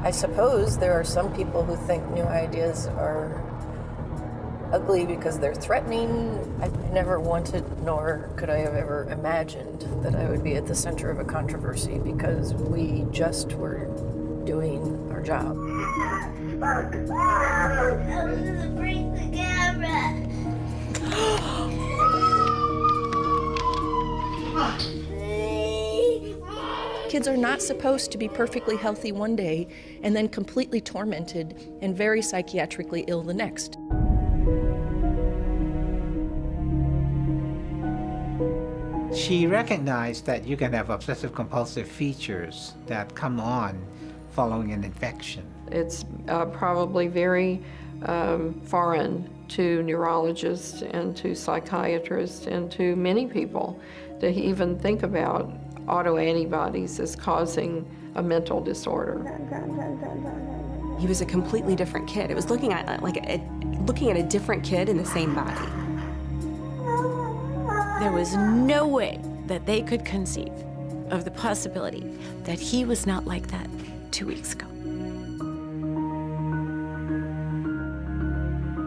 I suppose there are some people who think new ideas are ugly because they're threatening. I never wanted, nor could I have ever imagined that I would be at the center of a controversy because we just were doing our job. I'm gonna break the camera. Kids are not supposed to be perfectly healthy one day and then completely tormented and very psychiatrically ill the next. She recognized that you can have obsessive-compulsive features that come on following an infection. It's probably very foreign to neurologists and to psychiatrists and to many people to even think about autoantibodies as causing a mental disorder. He was a completely different kid. It was looking at looking at a different kid in the same body. There was no way that they could conceive of the possibility that he was not like that 2 weeks ago.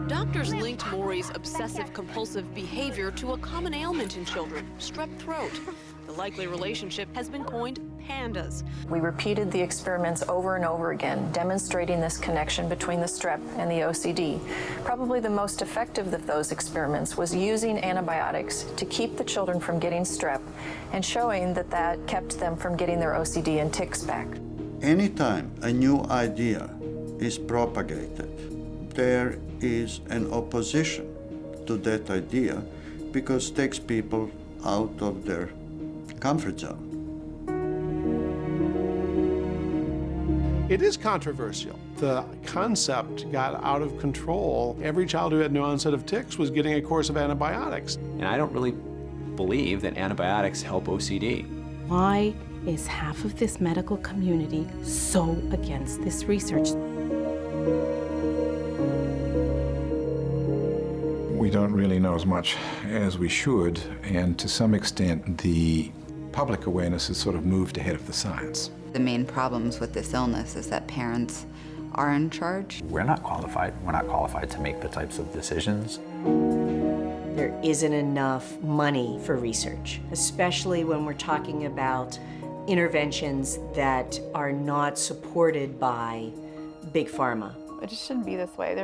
Doctors linked Maury's obsessive-compulsive behavior to a common ailment in children, strep throat. The likely relationship has been coined PANDAS. We repeated the experiments over and over again, demonstrating this connection between the strep and the OCD. Probably the most effective of those experiments was using antibiotics to keep the children from getting strep and showing that that kept them from getting their OCD and tics back. Anytime a new idea is propagated, there is an opposition to that idea because it takes people out of their comfort zone. It is controversial. The concept got out of control. Every child who had no onset of tics was getting a course of antibiotics. And I don't really believe that antibiotics help OCD. Why is half of this medical community so against this research? We don't really know as much as we should, and to some extent, the public awareness has sort of moved ahead of the science. The main problems with this illness is that parents are in charge. We're not qualified. We're not qualified to make the types of decisions. There isn't enough money for research, especially when we're talking about interventions that are not supported by big pharma. It just shouldn't be this way.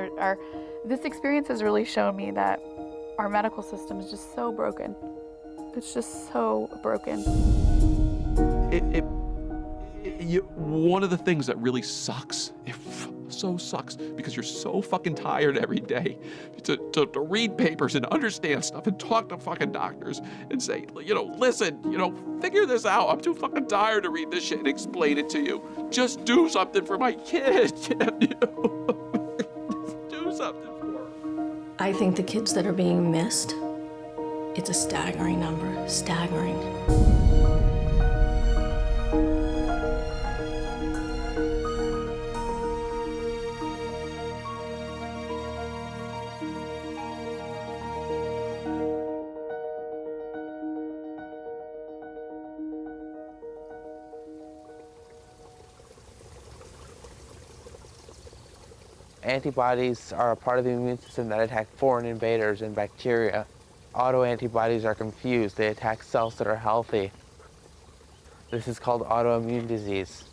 This experience has really shown me that our medical system is just so broken. It's just so broken. One of the things that really sucks, it so sucks, because you're so fucking tired every day to read papers and understand stuff and talk to fucking doctors and say, listen, figure this out. I'm too fucking tired to read this shit and explain it to you. Just do something for my kid, can you? Just do something for her. I think the kids that are being missed, it's a staggering number, staggering. Antibodies are a part of the immune system that attack foreign invaders and bacteria. Autoantibodies are confused. They attack cells that are healthy. This is called autoimmune disease.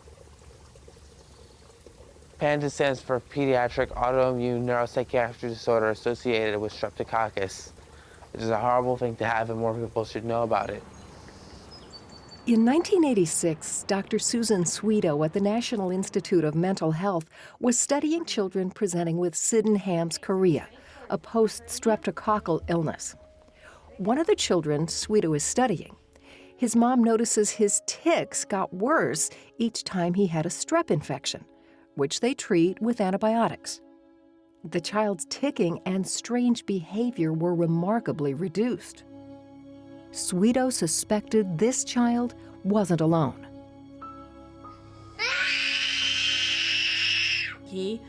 PANDAS stands for Pediatric Autoimmune Neuropsychiatric Disorder Associated with Streptococcus, which is a horrible thing to have, and more people should know about it. In 1986, Dr. Susan Swedo at the National Institute of Mental Health was studying children presenting with Sydenham's chorea, a post-streptococcal illness. One of the children Swedo is studying, his mom notices his tics got worse each time he had a strep infection, which they treat with antibiotics. The child's ticking and strange behavior were remarkably reduced. Swedo suspected this child wasn't alone. He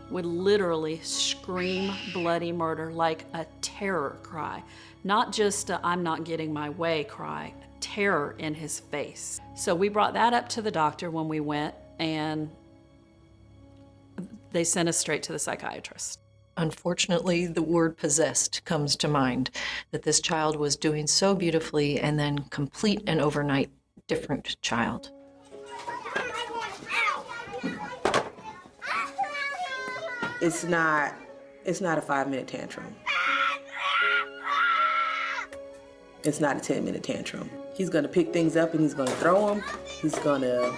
would literally scream bloody murder, like a terror cry. Not just a "I'm not getting my way" cry, terror in his face. So we brought that up to the doctor when we went, and They sent us straight to the psychiatrist. Unfortunately, the word possessed comes to mind, that this child was doing so beautifully and then complete and overnight different child. It's not a 5-minute tantrum. It's not a 10-minute tantrum. He's gonna pick things up and he's gonna throw them. He's gonna,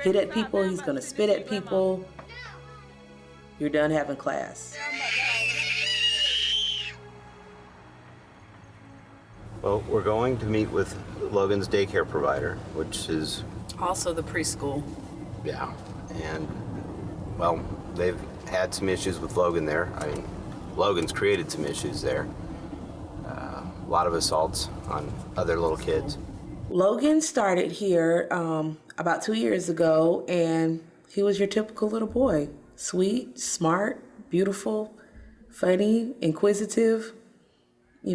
hit at people. He's gonna spit at people. You're done having class. Well, we're going to meet with Logan's daycare provider, which is... Also the preschool. Yeah, and, well, they've had some issues with Logan there. I mean, Logan's created some issues there. A lot of assaults on other little kids. Logan started here about 2 years ago, and he was your typical little boy. Sweet, smart, beautiful, funny, inquisitive. He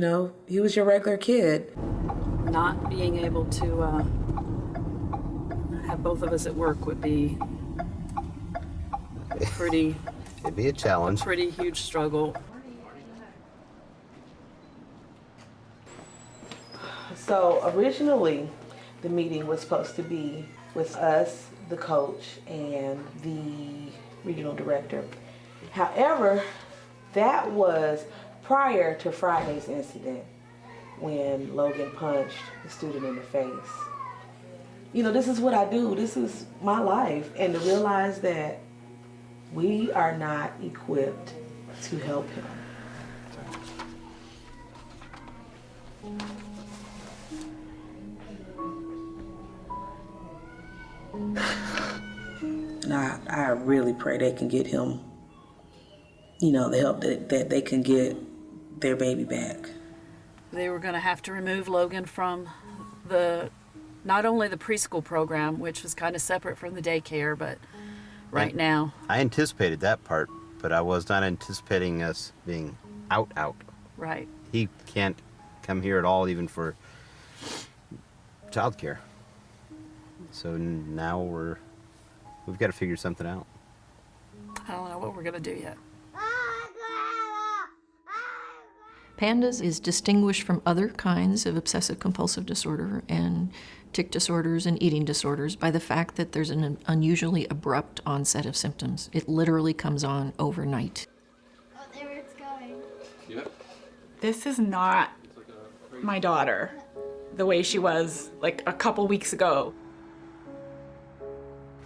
was your regular kid. Not being able to have both of us at work would be pretty... It'd be a challenge. Pretty huge struggle. So originally, the meeting was supposed to be with us, the coach, and the regional director. However, that was prior to Friday's incident when Logan punched the student in the face. This is what I do. This is my life. And to realize that we are not equipped to help him. And I really pray they can get him, the help that they can get their baby back. They were going to have to remove Logan from not only the preschool program, which was kind of separate from the daycare, but right now. I anticipated that part, but I was not anticipating us being out. Right. He can't come here at all, even for childcare. So now we've got to figure something out. I don't know what we're going to do yet. PANDAS is distinguished from other kinds of obsessive-compulsive disorder and tic disorders and eating disorders by the fact that there's an unusually abrupt onset of symptoms. It literally comes on overnight. Oh, there it's going. Yep. This is not my daughter the way she was like a couple weeks ago.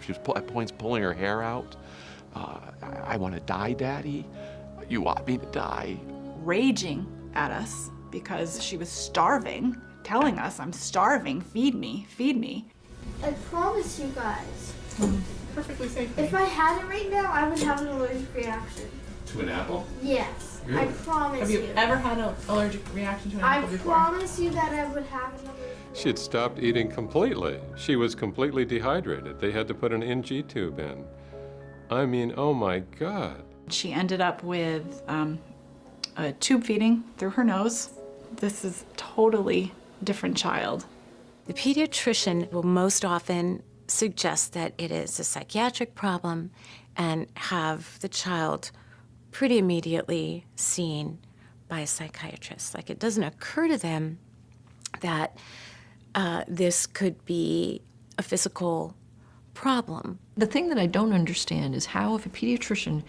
She was at points pulling her hair out. I want to die, Daddy. You want me to die. Raging at us because she was starving, telling us, I'm starving, feed me, feed me. I promise you guys. Perfectly safe. If I had it right now, I would have an allergic reaction. To an apple? Yes. Really? I promise Have you ever had an allergic reaction to an apple before? I promise you that I would have an allergic. She had stopped eating completely. She was completely dehydrated. They had to put an NG tube in. I mean, oh my God. She ended up with a tube feeding through her nose. This is a totally different child. The pediatrician will most often suggest that it is a psychiatric problem and have the child pretty immediately seen by a psychiatrist. Like, it doesn't occur to them that this could be a physical problem. The thing that I don't understand is how, if a pediatrician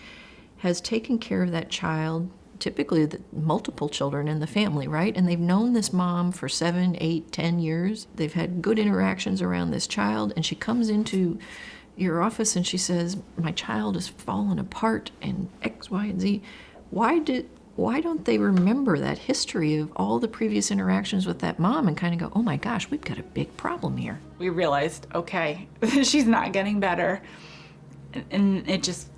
has taken care of that child, typically multiple children in the family, right? And they've known this mom for 7, 8, 10 years. They've had good interactions around this child, and she comes into your office and she says, my child has fallen apart and X, Y, and Z. Why don't they remember that history of all the previous interactions with that mom and kind of go, oh my gosh, we've got a big problem here. We realized, okay, she's not getting better. And it just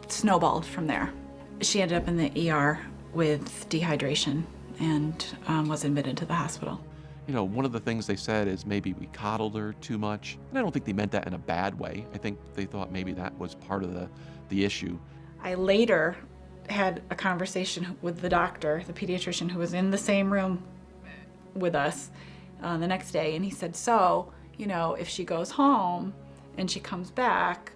snowballed from there. She ended up in the ER with dehydration and was admitted to the hospital. You know, one of the things they said is maybe we coddled her too much. And I don't think they meant that in a bad way. I think they thought maybe that was part of the issue. I later had a conversation with the doctor, the pediatrician who was in the same room with us the next day, and he said, so, you know, if she goes home and she comes back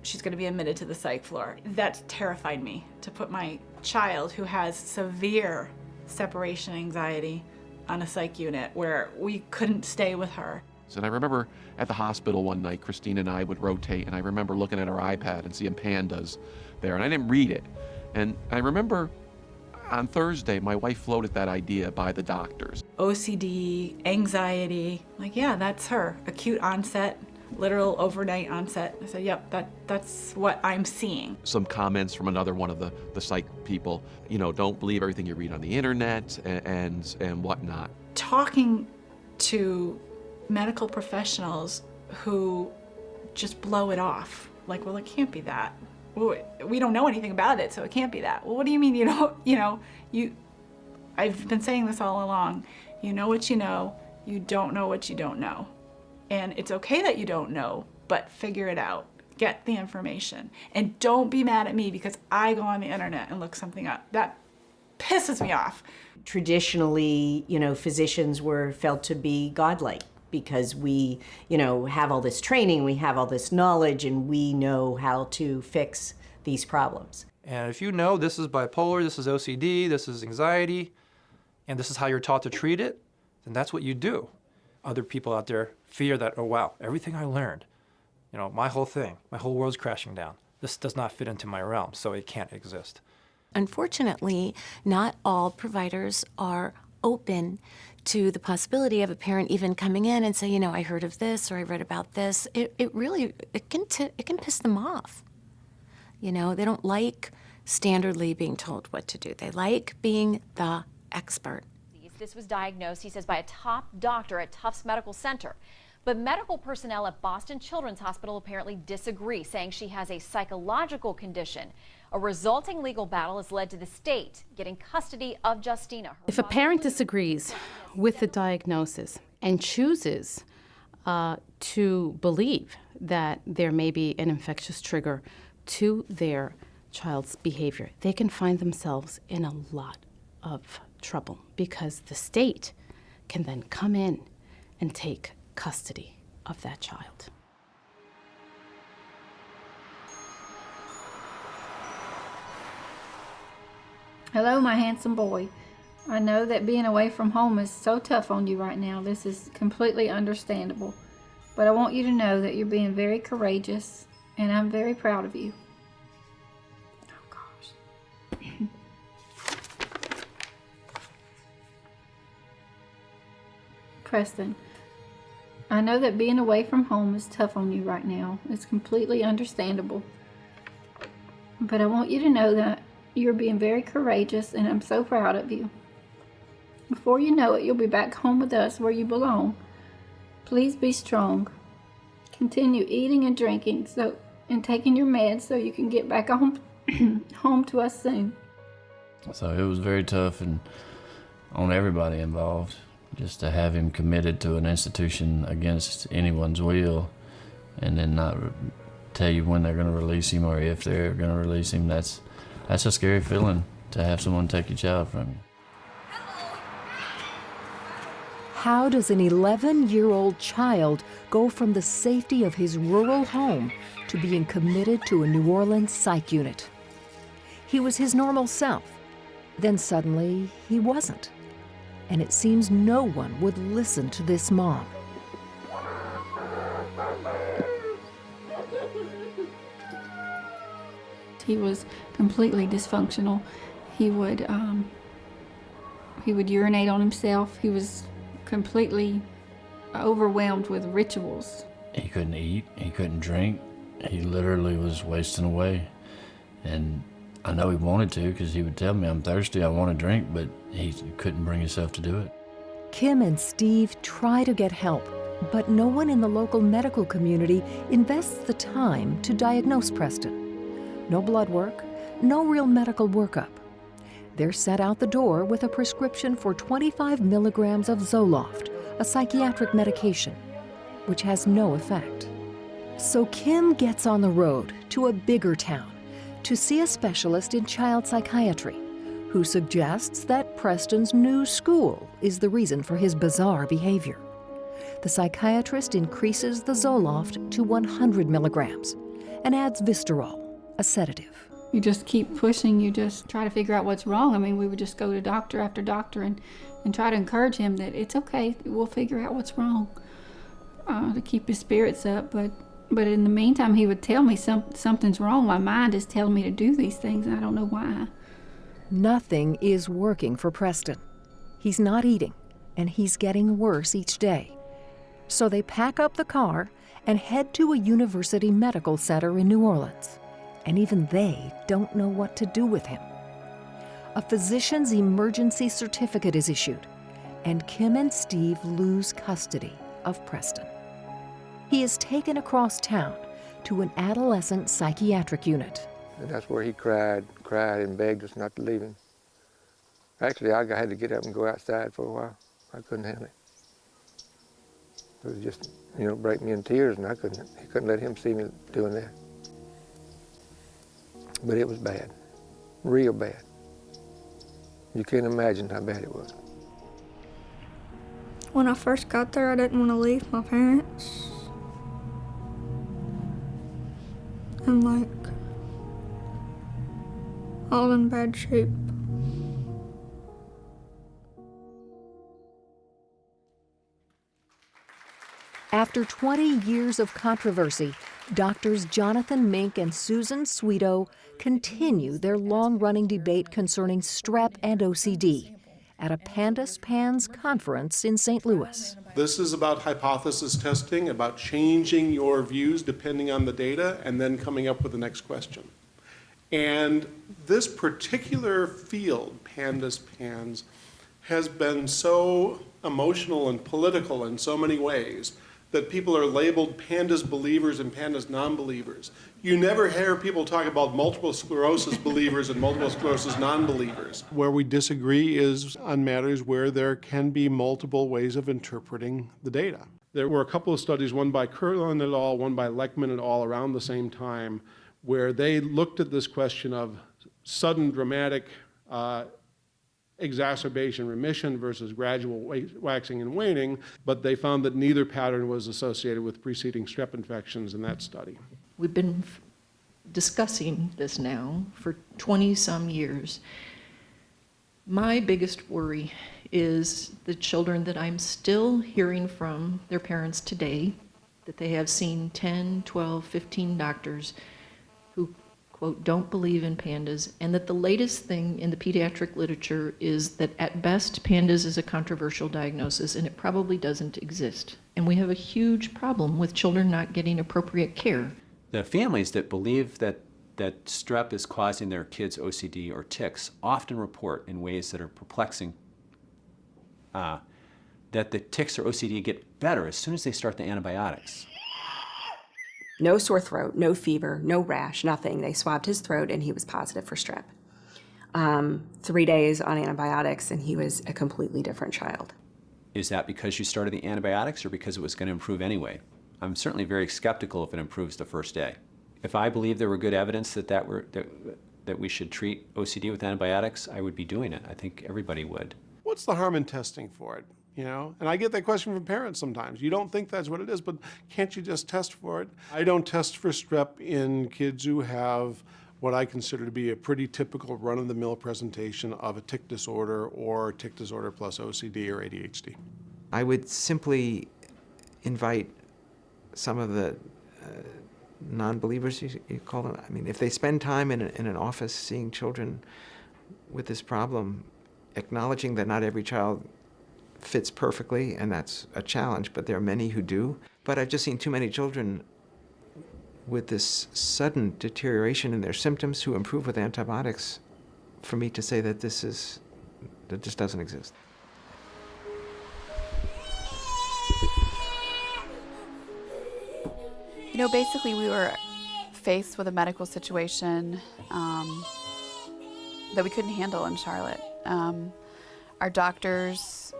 she's going to be admitted to the psych floor. That terrified me, to put my child who has severe separation anxiety on a psych unit where we couldn't stay with her. And I remember at the hospital one night, Christine and I would rotate, and I remember looking at our iPad and seeing PANDAS there, and I didn't read it. And I remember on Thursday, my wife floated that idea by the doctors. OCD, anxiety, like, yeah, that's her. Acute onset, literal overnight onset. I said, yep, that's what I'm seeing. Some comments from another one of the psych people, you know, don't believe everything you read on the internet and whatnot. Talking to medical professionals who just blow it off. Like, well, it can't be that. Well, we don't know anything about it, so it can't be that. Well, what do you mean I've been saying this all along. You know what you know, you don't know what you don't know. And it's okay that you don't know, but figure it out. Get the information. And don't be mad at me because I go on the internet and look something up. That pisses me off. Traditionally, physicians were felt to be godlike, because we, have all this training, we have all this knowledge, and we know how to fix these problems. And if you know this is bipolar, this is OCD, this is anxiety, and this is how you're taught to treat it, then that's what you do. Other people out there fear that, oh wow, everything I learned, my whole thing, my whole world's crashing down. This does not fit into my realm, so it can't exist. Unfortunately, not all providers are open to the possibility of a parent even coming in and say, I heard of this or I read about this. It can piss them off. They don't like standardly being told what to do. They like being the expert. This was diagnosed, he says, by a top doctor at Tufts Medical Center. But medical personnel at Boston Children's Hospital apparently disagree, saying she has a psychological condition. A resulting legal battle has led to the state getting custody of Justina. If a parent disagrees with the diagnosis and chooses to believe that there may be an infectious trigger to their child's behavior, they can find themselves in a lot of trouble because the state can then come in and take custody of that child. Hello, my handsome boy. I know that being away from home is so tough on you right now. This is completely understandable. But I want you to know that you're being very courageous, and I'm very proud of you. Oh, gosh. Preston, I know that being away from home is tough on you right now. It's completely understandable. But I want you to know that you're being very courageous, and I'm so proud of you. Before you know it, you'll be back home with us where you belong. Please be strong. Continue eating and drinking and taking your meds so you can get back home, home to us soon. So it was very tough and on everybody involved, just to have him committed to an institution against anyone's will and then not tell you when they're going to release him or if they're going to release him. That's a scary feeling, to have someone take your child from you. How does an 11-year-old child go from the safety of his rural home to being committed to a New Orleans psych unit? He was his normal self. Then suddenly, he wasn't. And it seems no one would listen to this mom. He was completely dysfunctional. He would urinate on himself. He was completely overwhelmed with rituals. He couldn't eat, he couldn't drink. He literally was wasting away. And I know he wanted to, because he would tell me, I'm thirsty, I want to drink, but he couldn't bring himself to do it. Kim and Steve try to get help, but no one in the local medical community invests the time to diagnose Preston. No blood work, no real medical workup. They're sent out the door with a prescription for 25 milligrams of Zoloft, a psychiatric medication, which has no effect. So Kim gets on the road to a bigger town to see a specialist in child psychiatry, who suggests that Preston's new school is the reason for his bizarre behavior. The psychiatrist increases the Zoloft to 100 milligrams and adds Vistarol, a sedative. You just keep pushing, you just try to figure out what's wrong. I mean, we would just go to doctor after doctor and try to encourage him that it's okay, we'll figure out what's wrong, to keep his spirits up. But in the meantime, he would tell me something's wrong. My mind is telling me to do these things, and I don't know why. Nothing is working for Preston. He's not eating, and he's getting worse each day. So they pack up the car and head to a university medical center in New Orleans. And even they don't know what to do with him. A physician's emergency certificate is issued, and Kim and Steve lose custody of Preston. He is taken across town to an adolescent psychiatric unit. And that's where he cried and begged us not to leave him. Actually, I had to get up and go outside for a while. I couldn't handle it. It was just, break me in tears, and he couldn't let him see me doing that. But it was bad, real bad. You can't imagine how bad it was. When I first got there, I didn't want to leave my parents. And all in bad shape. After 20 years of controversy, Doctors Jonathan Mink and Susan Sweeto continue their long-running debate concerning strep and OCD at a PANDAS PANS conference in St. Louis. This is about hypothesis testing, about changing your views depending on the data, and then coming up with the next question. And this particular field, PANDAS PANS, has been so emotional and political in so many ways that people are labeled PANDAS believers and PANDAS non-believers. You never hear people talk about multiple sclerosis believers and multiple sclerosis non-believers. Where we disagree is on matters where there can be multiple ways of interpreting the data. There were a couple of studies, one by Kurland et al., one by Leckman et al., around the same time, where they looked at this question of sudden dramatic exacerbation remission versus gradual waxing and waning, but they found that neither pattern was associated with preceding strep infections in that study. We've been discussing this now for 20-some years. My biggest worry is the children that I'm still hearing from their parents today, that they have seen 10, 12, 15 doctors who, quote, don't believe in PANDAS, and that the latest thing in the pediatric literature is that at best PANDAS is a controversial diagnosis and it probably doesn't exist. And we have a huge problem with children not getting appropriate care. The families that believe that strep is causing their kids OCD or tics often report in ways that are perplexing that the tics or OCD get better as soon as they start the antibiotics. No sore throat, no fever, no rash, nothing. They swabbed his throat and he was positive for strep. 3 days on antibiotics and he was a completely different child. Is that because you started the antibiotics or because it was going to improve anyway? I'm certainly very skeptical if it improves the first day. If I believe there were good evidence that we should treat OCD with antibiotics, I would be doing it. I think everybody would. What's the harm in testing for it? And I get that question from parents sometimes. You don't think that's what it is, but can't you just test for it? I don't test for strep in kids who have what I consider to be a pretty typical run-of-the-mill presentation of a tic disorder or tic disorder plus OCD or ADHD. I would simply invite some of the non-believers, you call them. I mean, if they spend time in an office seeing children with this problem, acknowledging that not every child fits perfectly, and that's a challenge, but there are many who do. But I've just seen too many children with this sudden deterioration in their symptoms who improve with antibiotics for me to say that this doesn't exist. Basically we were faced with a medical situation that we couldn't handle in Charlotte. Our doctors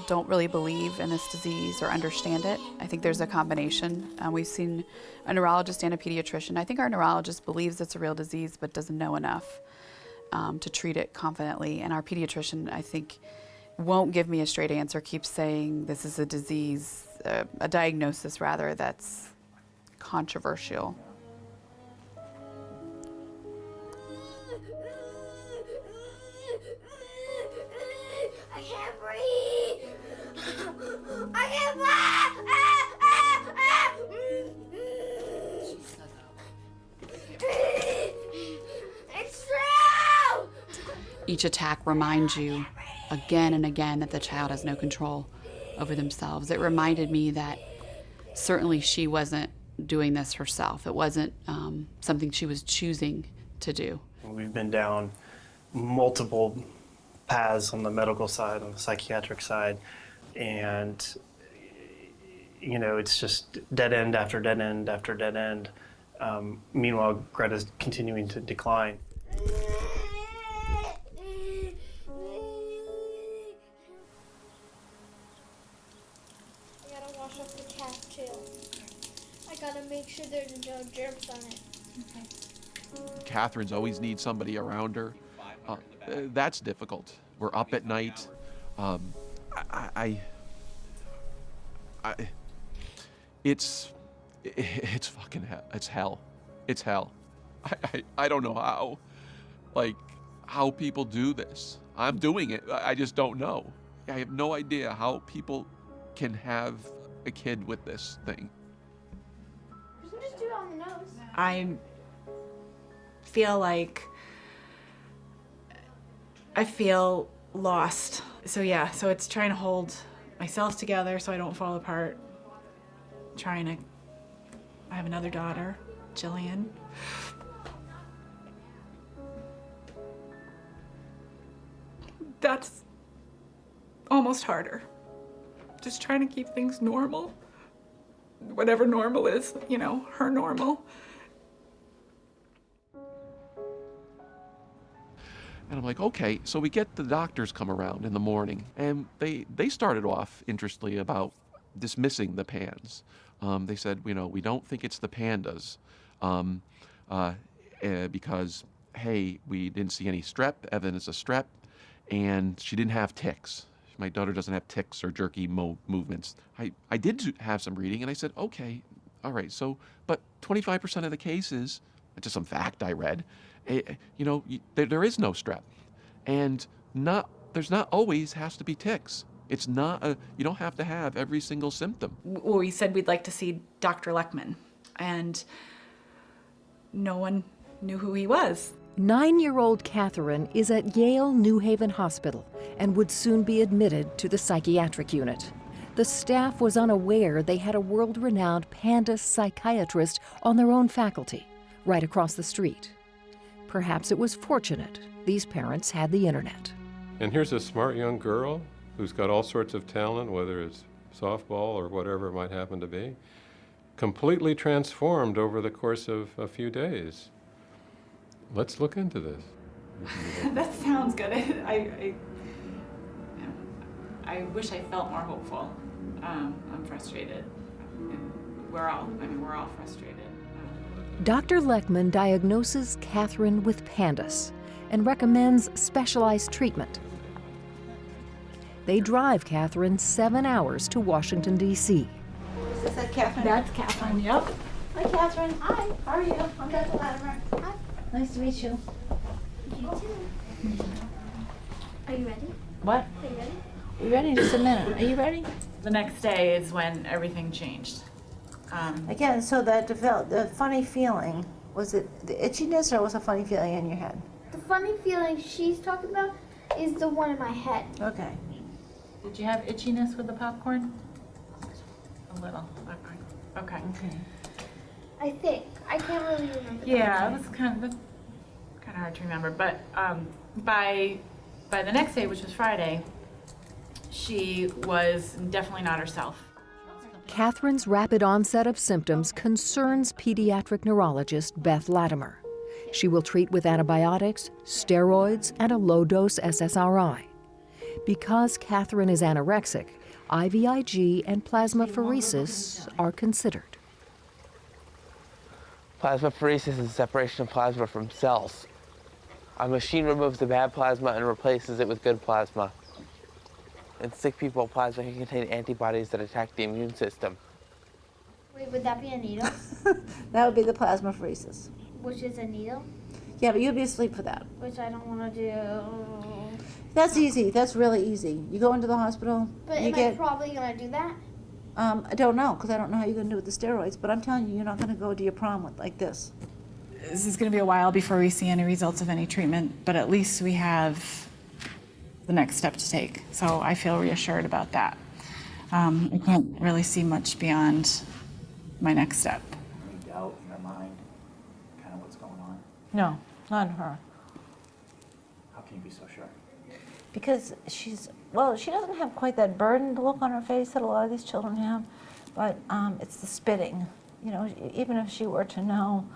don't really believe in this disease or understand it. I think there's a combination. We've seen a neurologist and a pediatrician. I think our neurologist believes it's a real disease but doesn't know enough to treat it confidently. And our pediatrician, I think, won't give me a straight answer, keeps saying this is a disease, a diagnosis rather, that's controversial. I can't breathe. I can't breathe. It's true. Each attack reminds you again and again that the child has no control over themselves. It reminded me that certainly she wasn't doing this herself. It wasn't something she was choosing to do. We've been down multiple paths on the medical side, on the psychiatric side, and you know, it's just dead end after dead end after dead end. Meanwhile, Greta's continuing to decline. Gotta make sure there's no germs on it. Okay. Catherine's always needs somebody around her. That's difficult. We're up at night. It's fucking hell. It's hell. It's hell. I don't know how, like, how people do this. I'm doing it. I just don't know. I have no idea how people can have a kid with this thing. Just do it on the nose. I feel like I feel lost. So yeah, so it's trying to hold myself together so I don't fall apart. I have another daughter, Jillian. That's almost harder. Just trying to keep things normal. Whatever normal is, you know, her normal. And I'm like, okay, so we get the doctors come around in the morning, and they started off, interestingly, about dismissing the PANDAS. They said, you know, we don't think it's the PANDAS because, hey, we didn't see any strep, evidence of strep, and she didn't have tics. My daughter doesn't have tics or jerky movements. I did have some reading, and I said, okay, all right, so, but 25% of the cases, just some fact I read, you know, there is no strep. And there's not always has to be tics. It's not you don't have to have every single symptom. Well, we said we'd like to see Dr. Lechman, and no one knew who he was. 9-year-old Catherine is at Yale New Haven Hospital and would soon be admitted to the psychiatric unit. The staff was unaware they had a world-renowned PANDAS psychiatrist on their own faculty, right across the street. Perhaps it was fortunate these parents had the internet. And here's a smart young girl who's got all sorts of talent, whether it's softball or whatever it might happen to be, completely transformed over the course of a few days. Let's look into this. That sounds good. I wish I felt more hopeful. I'm frustrated. We're all frustrated. Dr. Lechman diagnoses Catherine with PANDAS and recommends specialized treatment. They drive Catherine 7 hours to Washington, D.C. Is that Catherine? That's Catherine, yep. Hi, Catherine. Hi. How are you? I'm Dr. Latimer. Hi. Nice to meet you. You too. Are you ready? What? Are you ready? You ready? Just a minute. Are you ready? The next day is when everything changed. Again, so the funny feeling, was it the itchiness or was a funny feeling in your head? The funny feeling she's talking about is the one in my head. Okay. Did you have itchiness with the popcorn? A little. Okay. Okay. I think. I can't really remember. Yeah, it was kind of hard to remember. But by the next day, which was Friday, she was definitely not herself. Catherine's rapid onset of symptoms concerns pediatric neurologist Beth Latimer. She will treat with antibiotics, steroids, and a low-dose SSRI. Because Catherine is anorexic, IVIG and plasmapheresis are considered. Plasmapheresis is separation of plasma from cells. A machine removes the bad plasma and replaces it with good plasma. In sick people, plasma can contain antibodies that attack the immune system. Wait, would that be a needle? That would be the plasmapheresis. Which is a needle? Yeah, but you'll be asleep for that. Which I don't want to do. That's easy. That's really easy. You go into the hospital. But you am get, I probably going to do that? I don't know, because I don't know how you're going to do it with the steroids, but I'm telling you, you're not going to go to your prom with like this. This is going to be a while before we see any results of any treatment, but at least we have the next step to take. So I feel reassured about that. I can't really see much beyond my next step. Any doubt in your mind, kind of what's going on? No, not in her. How can you be so sure? Because well, she doesn't have quite that burdened look on her face that a lot of these children have, but it's the spitting. You know, even if she were to know,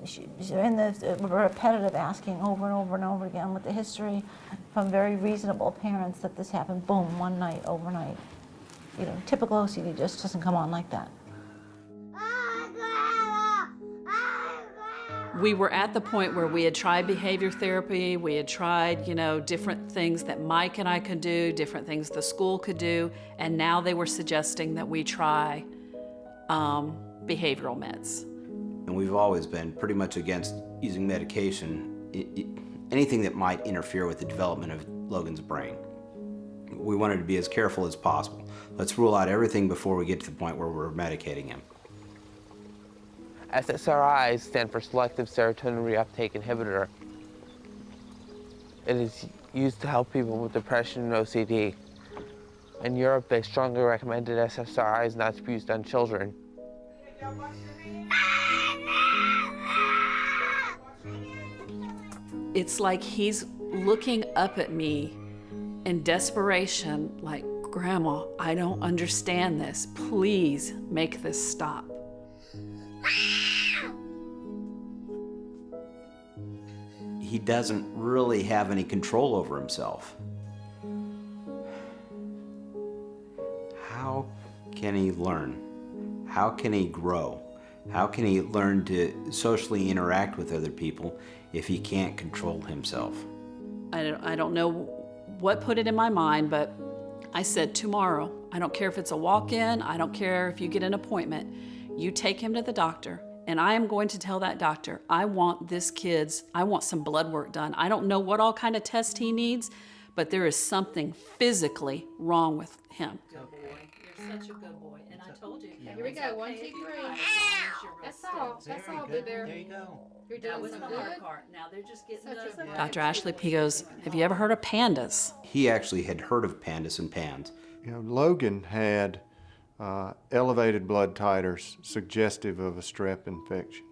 she's in the repetitive asking over and over and over again with the history from very reasonable parents that this happened, boom, one night, overnight. You know, typical OCD just doesn't come on like that. We were at the point where we had tried behavior therapy, we had tried, different things that Mike and I could do, different things the school could do, and now they were suggesting that we try behavioral meds. And we've always been pretty much against using medication, anything that might interfere with the development of Logan's brain. We wanted to be as careful as possible. Let's rule out everything before we get to the point where we're medicating him. SSRIs stand for selective serotonin reuptake inhibitor. It is used to help people with depression and OCD. In Europe, they strongly recommended SSRIs not to be used on children. It's like he's looking up at me in desperation, like, Grandma, I don't understand this. Please make this stop. He doesn't really have any control over himself. How can he learn? How can he grow? How can he learn to socially interact with other people if he can't control himself? I don't know what put it in my mind, but I said tomorrow, I don't care if it's a walk-in, I don't care if you get an appointment, you take him to the doctor, and I am going to tell that doctor, I want some blood work done. I don't know what all kind of test he needs, but there is something physically wrong with him. Good boy. You're such a good boy. And I told you. Here we go. 1, 2, 3. That's all. That's all, Boo Bear. There you go. You're doing some good. Now they're just getting Dr. Ashley P. goes, have you ever heard of PANDAS? He actually had heard of PANDAS and PANS. Logan had elevated blood titers suggestive of a strep infection.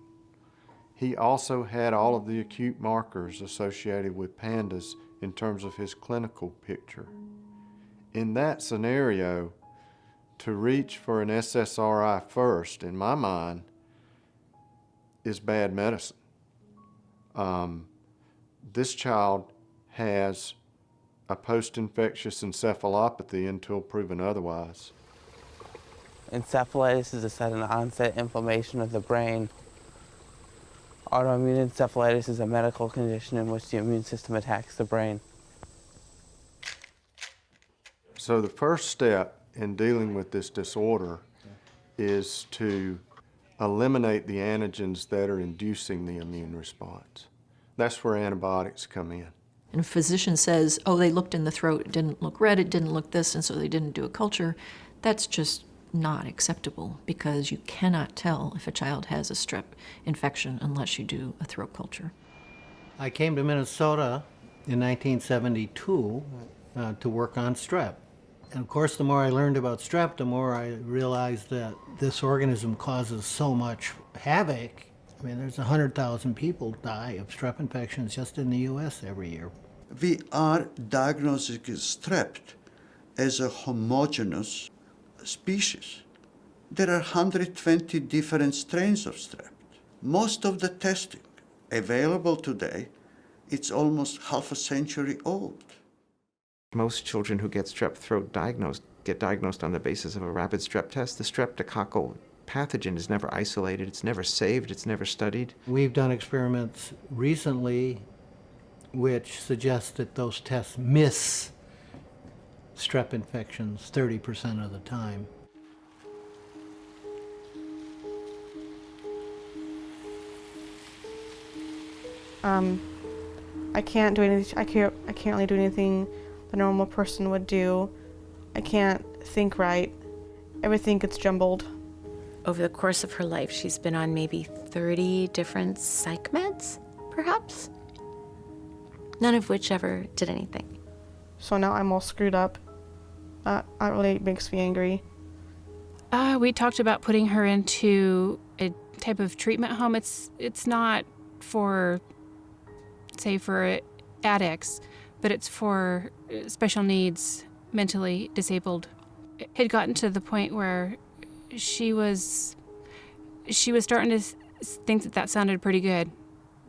He also had all of the acute markers associated with PANDAS in terms of his clinical picture. In that scenario, to reach for an SSRI first, in my mind, is bad medicine. This child has a post-infectious encephalopathy until proven otherwise. Encephalitis is a sudden onset inflammation of the brain. Autoimmune encephalitis is a medical condition in which the immune system attacks the brain. So the first step in dealing with this disorder is to eliminate the antigens that are inducing the immune response. That's where antibiotics come in. And a physician says, oh, they looked in the throat, it didn't look red, it didn't look this, and so they didn't do a culture. That's just not acceptable because you cannot tell if a child has a strep infection unless you do a throat culture. I came to Minnesota in 1972 to work on strep. And of course, the more I learned about strep, the more I realized that this organism causes so much havoc. I mean, there's 100,000 people die of strep infections just in the US every year. We are diagnosing strep as a homogeneous species. There are 120 different strains of strep. Most of the testing available today, it's almost half a century old. Most children who get strep throat get diagnosed on the basis of a rapid strep test. The streptococcal pathogen is never isolated, it's never saved, it's never studied. We've done experiments recently which suggest that those tests miss strep infections 30% of the time. I can't do anything. I can't really do anything the normal person would do. I can't think right. Everything gets jumbled. Over the course of her life, she's been on maybe 30 different psych meds, perhaps? None of which ever did anything. So now I'm all screwed up. That really makes me angry. We talked about putting her into a type of treatment home. It's not for, say, for addicts, but it's for special needs, mentally disabled. It had gotten to the point where she was starting to think that sounded pretty good,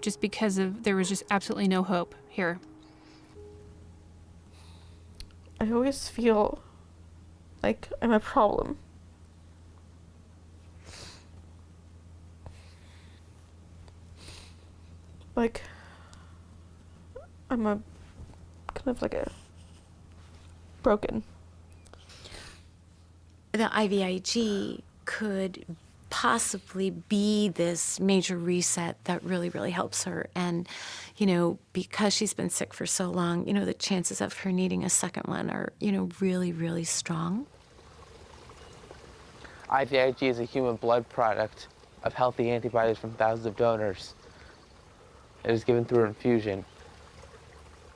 just because there was just absolutely no hope here. I always feel like I'm a problem. Like I'm a kind of like a broken. The IVIG could possibly be this major reset that really, really helps her. And, because she's been sick for so long, the chances of her needing a second one are, really, really strong. IVIG is a human blood product of healthy antibodies from thousands of donors. It is given through infusion.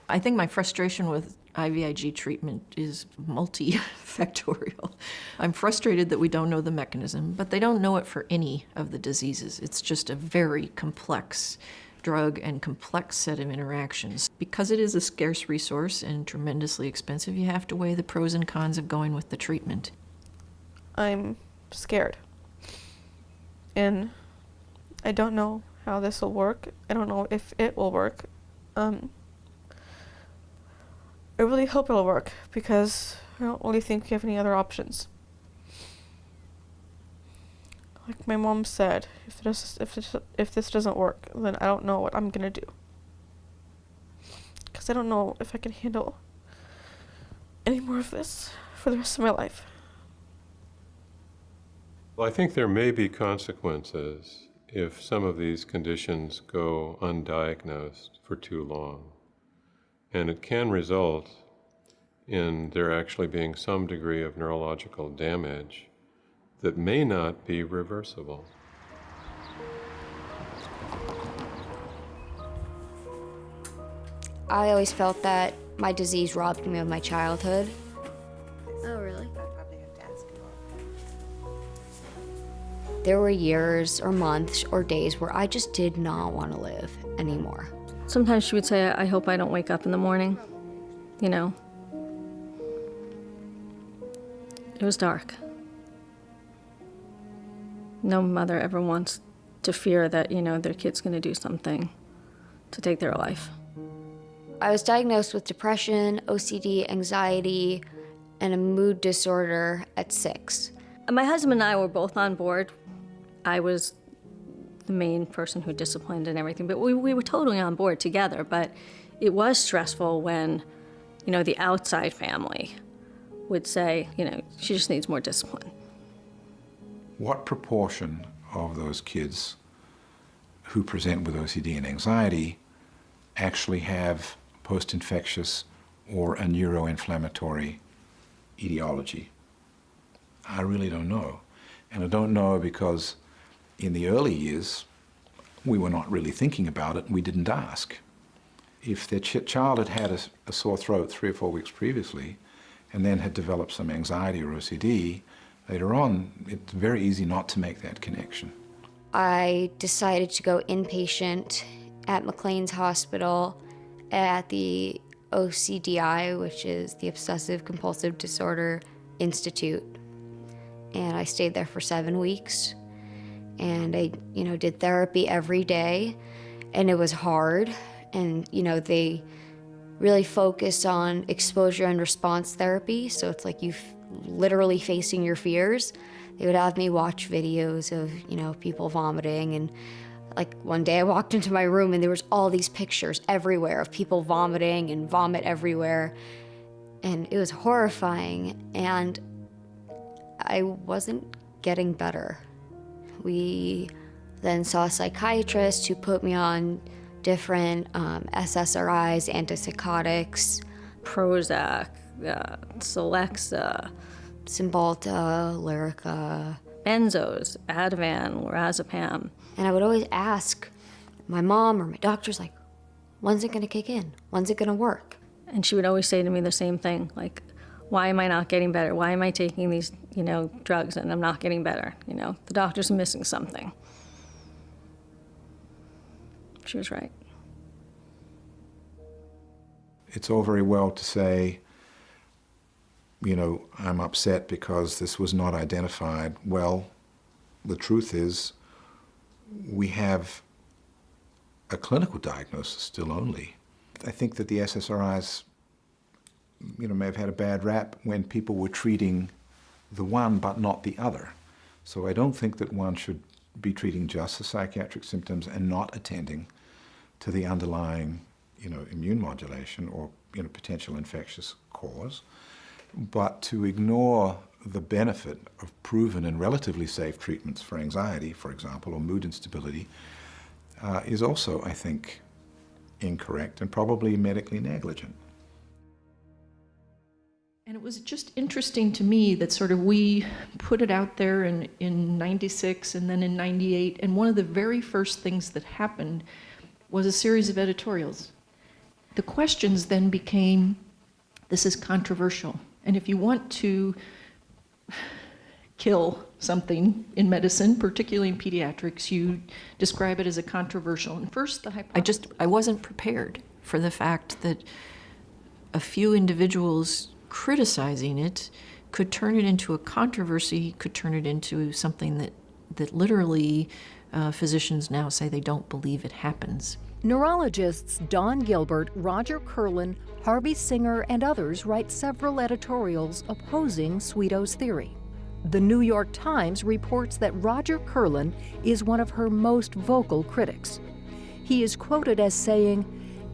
I think my frustration with IVIG treatment is multifactorial. I'm frustrated that we don't know the mechanism, but they don't know it for any of the diseases. It's just a very complex drug and complex set of interactions. Because it is a scarce resource and tremendously expensive, you have to weigh the pros and cons of going with the treatment. I'm scared. And I don't know how this will work. I don't know if it will work. I really hope it'll work, because I don't really think we have any other options. Like my mom said, if this doesn't work, then I don't know what I'm gonna do. Because I don't know if I can handle any more of this for the rest of my life. Well, I think there may be consequences if some of these conditions go undiagnosed for too long. And it can result in there actually being some degree of neurological damage that may not be reversible. I always felt that my disease robbed me of my childhood. Oh, really? There were years or months or days where I just did not want to live anymore. Sometimes she would say, I hope I don't wake up in the morning, It was dark. No mother ever wants to fear that, their kid's going to do something to take their life. I was diagnosed with depression, OCD, anxiety, and a mood disorder at 6. My husband and I were both on board. I was the main person who disciplined and everything, but we were totally on board together. But it was stressful when, the outside family would say, she just needs more discipline. What proportion of those kids who present with OCD and anxiety actually have post-infectious or a neuroinflammatory etiology? I really don't know. And I don't know because in the early years, we were not really thinking about it and we didn't ask. If their child had had a sore throat 3 or 4 weeks previously and then had developed some anxiety or OCD, later on, it's very easy not to make that connection. I decided to go inpatient at McLean's Hospital at the OCDI, which is the Obsessive Compulsive Disorder Institute. And I stayed there for 7 weeks. And I, did therapy every day, and it was hard. And, they really focus on exposure and response therapy. So it's like you literally facing your fears. They would have me watch videos of, people vomiting. And like one day I walked into my room and there was all these pictures everywhere of people vomiting and vomit everywhere. And it was horrifying. And I wasn't getting better. We then saw a psychiatrist who put me on different SSRIs, antipsychotics, Prozac, Celexa, Cymbalta, Lyrica, benzos, Ativan, lorazepam. And I would always ask my mom or my doctors, like, when's it gonna kick in? When's it gonna work? And she would always say to me the same thing, like, why am I not getting better? Why am I taking these, drugs and I'm not getting better? The doctor's missing something. She was right. It's all very well to say, I'm upset because this was not identified. Well, the truth is, we have a clinical diagnosis still only. I think that the SSRIs, may have had a bad rap when people were treating the one but not the other. So I don't think that one should be treating just the psychiatric symptoms and not attending to the underlying, immune modulation or, potential infectious cause. But to ignore the benefit of proven and relatively safe treatments for anxiety, for example, or mood instability, is also, I think, incorrect and probably medically negligent. And it was just interesting to me that sort of we put it out there in 96 and then in 98, and one of the very first things that happened was a series of editorials. The questions then became, this is controversial, and if you want to kill something in medicine, particularly in pediatrics, you describe it as a controversial. And first, the hypothesis. I wasn't prepared for the fact that a few individuals criticizing it could turn it into a controversy, could turn it into something that literally physicians now say they don't believe it happens. Neurologists Don Gilbert, Roger Curlin, Harvey Singer, and others write several editorials opposing Sweeto's theory. The New York Times reports that Roger Curlin is one of her most vocal critics. He is quoted as saying,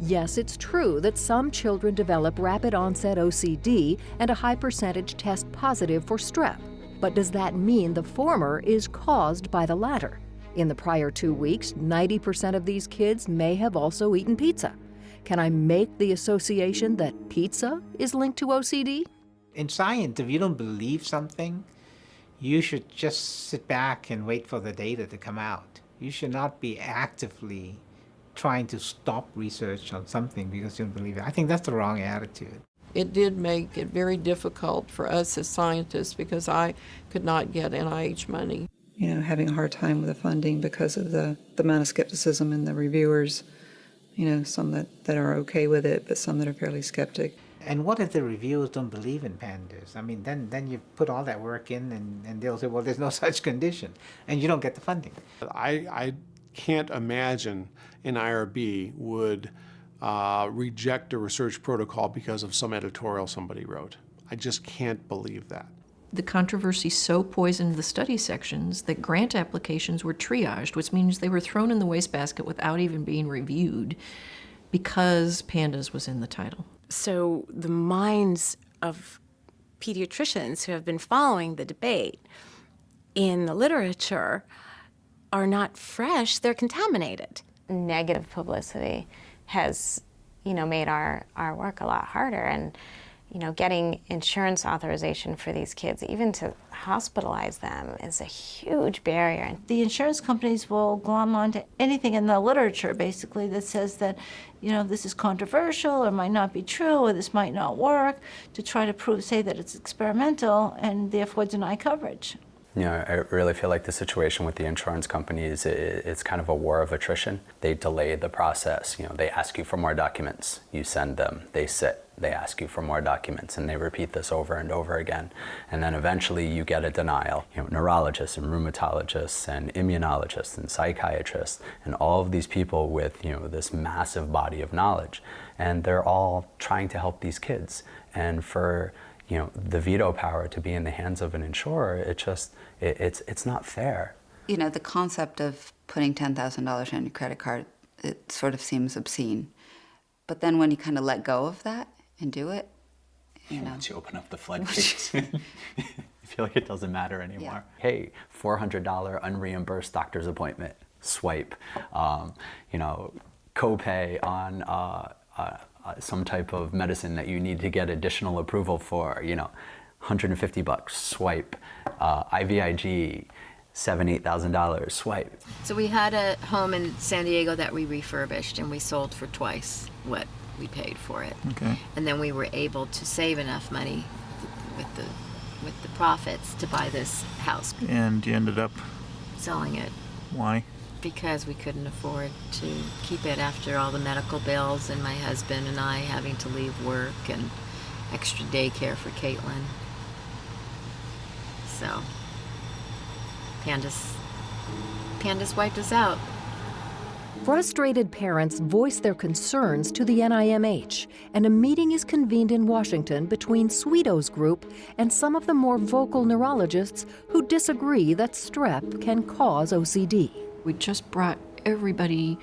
"Yes, it's true that some children develop rapid onset OCD and a high percentage test positive for strep. But does that mean the former is caused by the latter? In the prior 2 weeks, 90% of these kids may have also eaten pizza. Can I make the association that pizza is linked to OCD?" In science, if you don't believe something, you should just sit back and wait for the data to come out. You should not be actively trying to stop research on something because you don't believe it. I think that's the wrong attitude. It did make it very difficult for us as scientists because I could not get NIH money. Having a hard time with the funding because of the amount of skepticism in the reviewers. Some that are okay with it, but some that are fairly skeptic. And what if the reviewers don't believe in pandas? I mean, then you put all that work in and they'll say, well, there's no such condition, and you don't get the funding. I can't imagine an IRB would reject a research protocol because of some editorial somebody wrote. I just can't believe that. The controversy so poisoned the study sections that grant applications were triaged, which means they were thrown in the wastebasket without even being reviewed because PANDAS was in the title. So the minds of pediatricians who have been following the debate in the literature are not fresh, they're contaminated. Negative publicity has, made our work a lot harder. And getting insurance authorization for these kids, even to hospitalize them, is a huge barrier. The insurance companies will glom onto anything in the literature, basically, that says that, this is controversial or might not be true or this might not work, to try to say that it's experimental and therefore deny coverage. I really feel like the situation with the insurance companies, it's kind of a war of attrition. They delay the process. They ask you for more documents, you send them, they sit, they ask you for more documents, and they repeat this over and over again. And then eventually you get a denial. Neurologists and rheumatologists and immunologists and psychiatrists and all of these people with, this massive body of knowledge. And they're all trying to help these kids. And for the veto power to be in the hands of an insurer, it's not fair. The concept of putting $10,000 on your credit card, it sort of seems obscene. But then when you kind of let go of that and do it, Once you open up the floodgates, you feel like it doesn't matter anymore. Yeah. Hey, $400 unreimbursed doctor's appointment, swipe. copay on some type of medicine that you need to get additional approval for, you know, $150, swipe, IVIG, $7,000-8,000, swipe. So we had a home in San Diego that we refurbished and we sold for twice what we paid for it. Okay. And then we were able to save enough money with the profits to buy this house. And you ended up selling it. Why? Because we couldn't afford to keep it after all the medical bills and my husband and I having to leave work and extra daycare for Caitlin. So PANDAS wiped us out. Frustrated parents voice their concerns to the NIMH, and a meeting is convened in Washington between Sweeto's group and some of the more vocal neurologists who disagree that strep can cause OCD. We just brought everybody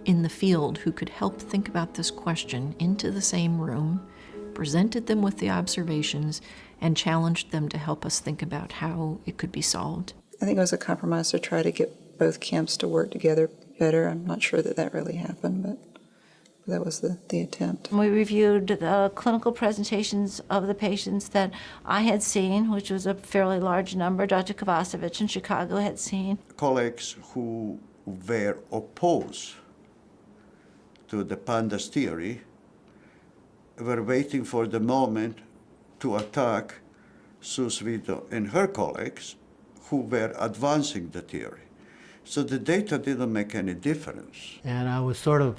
in the field who could help think about this question into the same room, presented them with the observations, and challenged them to help us think about how it could be solved. I think it was a compromise to try to get both camps to work together better. I'm not sure that really happened, but that was the attempt. We reviewed the clinical presentations of the patients that I had seen, which was a fairly large number. Dr. Kovacevic in Chicago had seen. Colleagues who were opposed to the PANDAS theory were waiting for the moment to attack Sue Sweeto and her colleagues who were advancing the theory. So the data didn't make any difference. And I was sort of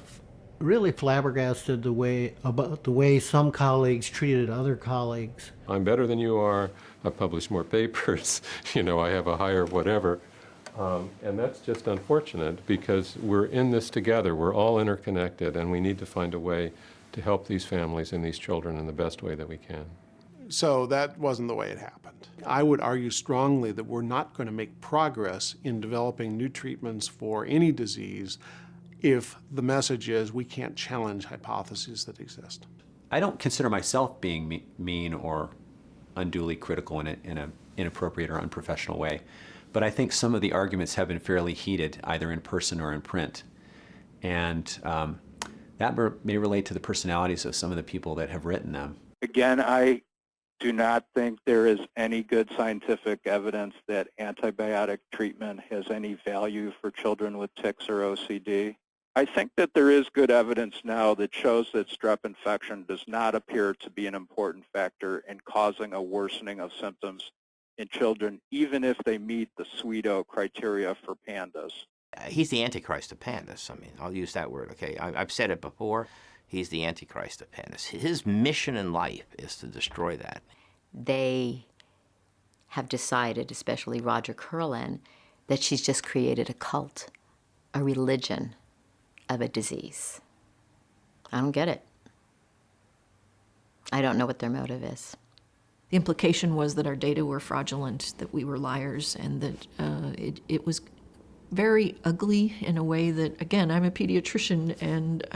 really flabbergasted about the way some colleagues treated other colleagues. I'm better than you are. I publish more papers. You know, I have a higher whatever. And that's just unfortunate because we're in this together. We're all interconnected, and we need to find a way to help these families and these children in the best way that we can. So that wasn't the way it happened. I would argue strongly that we're not going to make progress in developing new treatments for any disease if the message is we can't challenge hypotheses that exist. I don't consider myself being mean or unduly critical in an inappropriate or unprofessional way, but I think some of the arguments have been fairly heated, either in person or in print. And that may relate to the personalities of some of the people that have written them. Again, I do not think there is any good scientific evidence that antibiotic treatment has any value for children with tics or OCD. I think that there is good evidence now that shows that strep infection does not appear to be an important factor in causing a worsening of symptoms in children, even if they meet the Sweeto criteria for PANDAS. He's the antichrist of PANDAS. I mean, I'll use that word, okay? I've said it before. He's the antichrist of PANDAS. His mission in life is to destroy that. They have decided, especially Roger Curlin, that she's just created a cult, a religion of a disease. I don't get it. I don't know what their motive is. The implication was that our data were fraudulent, that we were liars, and that it was very ugly in a way that, again, I'm a pediatrician and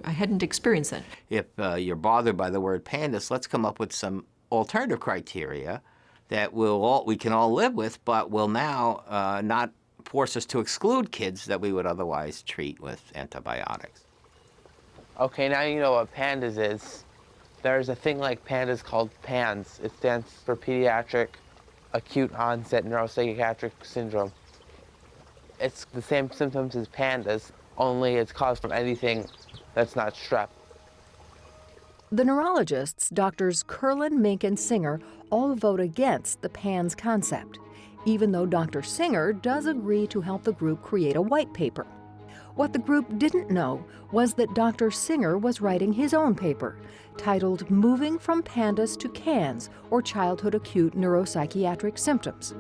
I hadn't experienced that. If you're bothered by the word PANDAS, let's come up with some alternative criteria that we can all live with, but will now not force us to exclude kids that we would otherwise treat with antibiotics. Okay, now you know what PANDAS is. There's a thing like PANDAS called PANS. It stands for Pediatric Acute Onset Neuropsychiatric Syndrome. It's the same symptoms as PANDAS, only it's caused from anything that's not strep. The neurologists, Drs. Curlin, Mink, and Singer, all vote against the PANS concept, even though Dr. Singer does agree to help the group create a white paper. What the group didn't know was that Dr. Singer was writing his own paper, titled Moving from PANDAS to CANS, or Childhood Acute Neuropsychiatric Symptoms,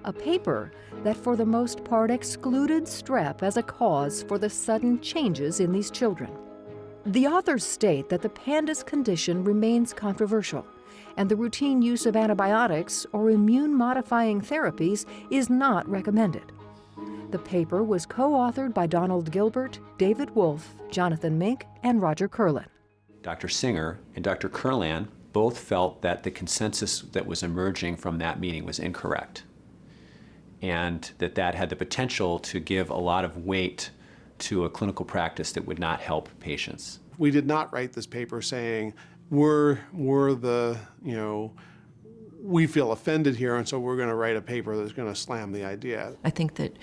a paper that for the most part excluded strep as a cause for the sudden changes in these children. The authors state that the PANDAS condition remains controversial, and the routine use of antibiotics or immune-modifying therapies is not recommended. The paper was co-authored by Donald Gilbert, David Wolf, Jonathan Mink, and Roger Curlin. Dr. Singer and Dr. Curlin both felt that the consensus that was emerging from that meeting was incorrect, and that had the potential to give a lot of weight to a clinical practice that would not help patients. We did not write this paper saying, we're the, we feel offended here, and so we're going to write a paper that's going to slam the idea. I think that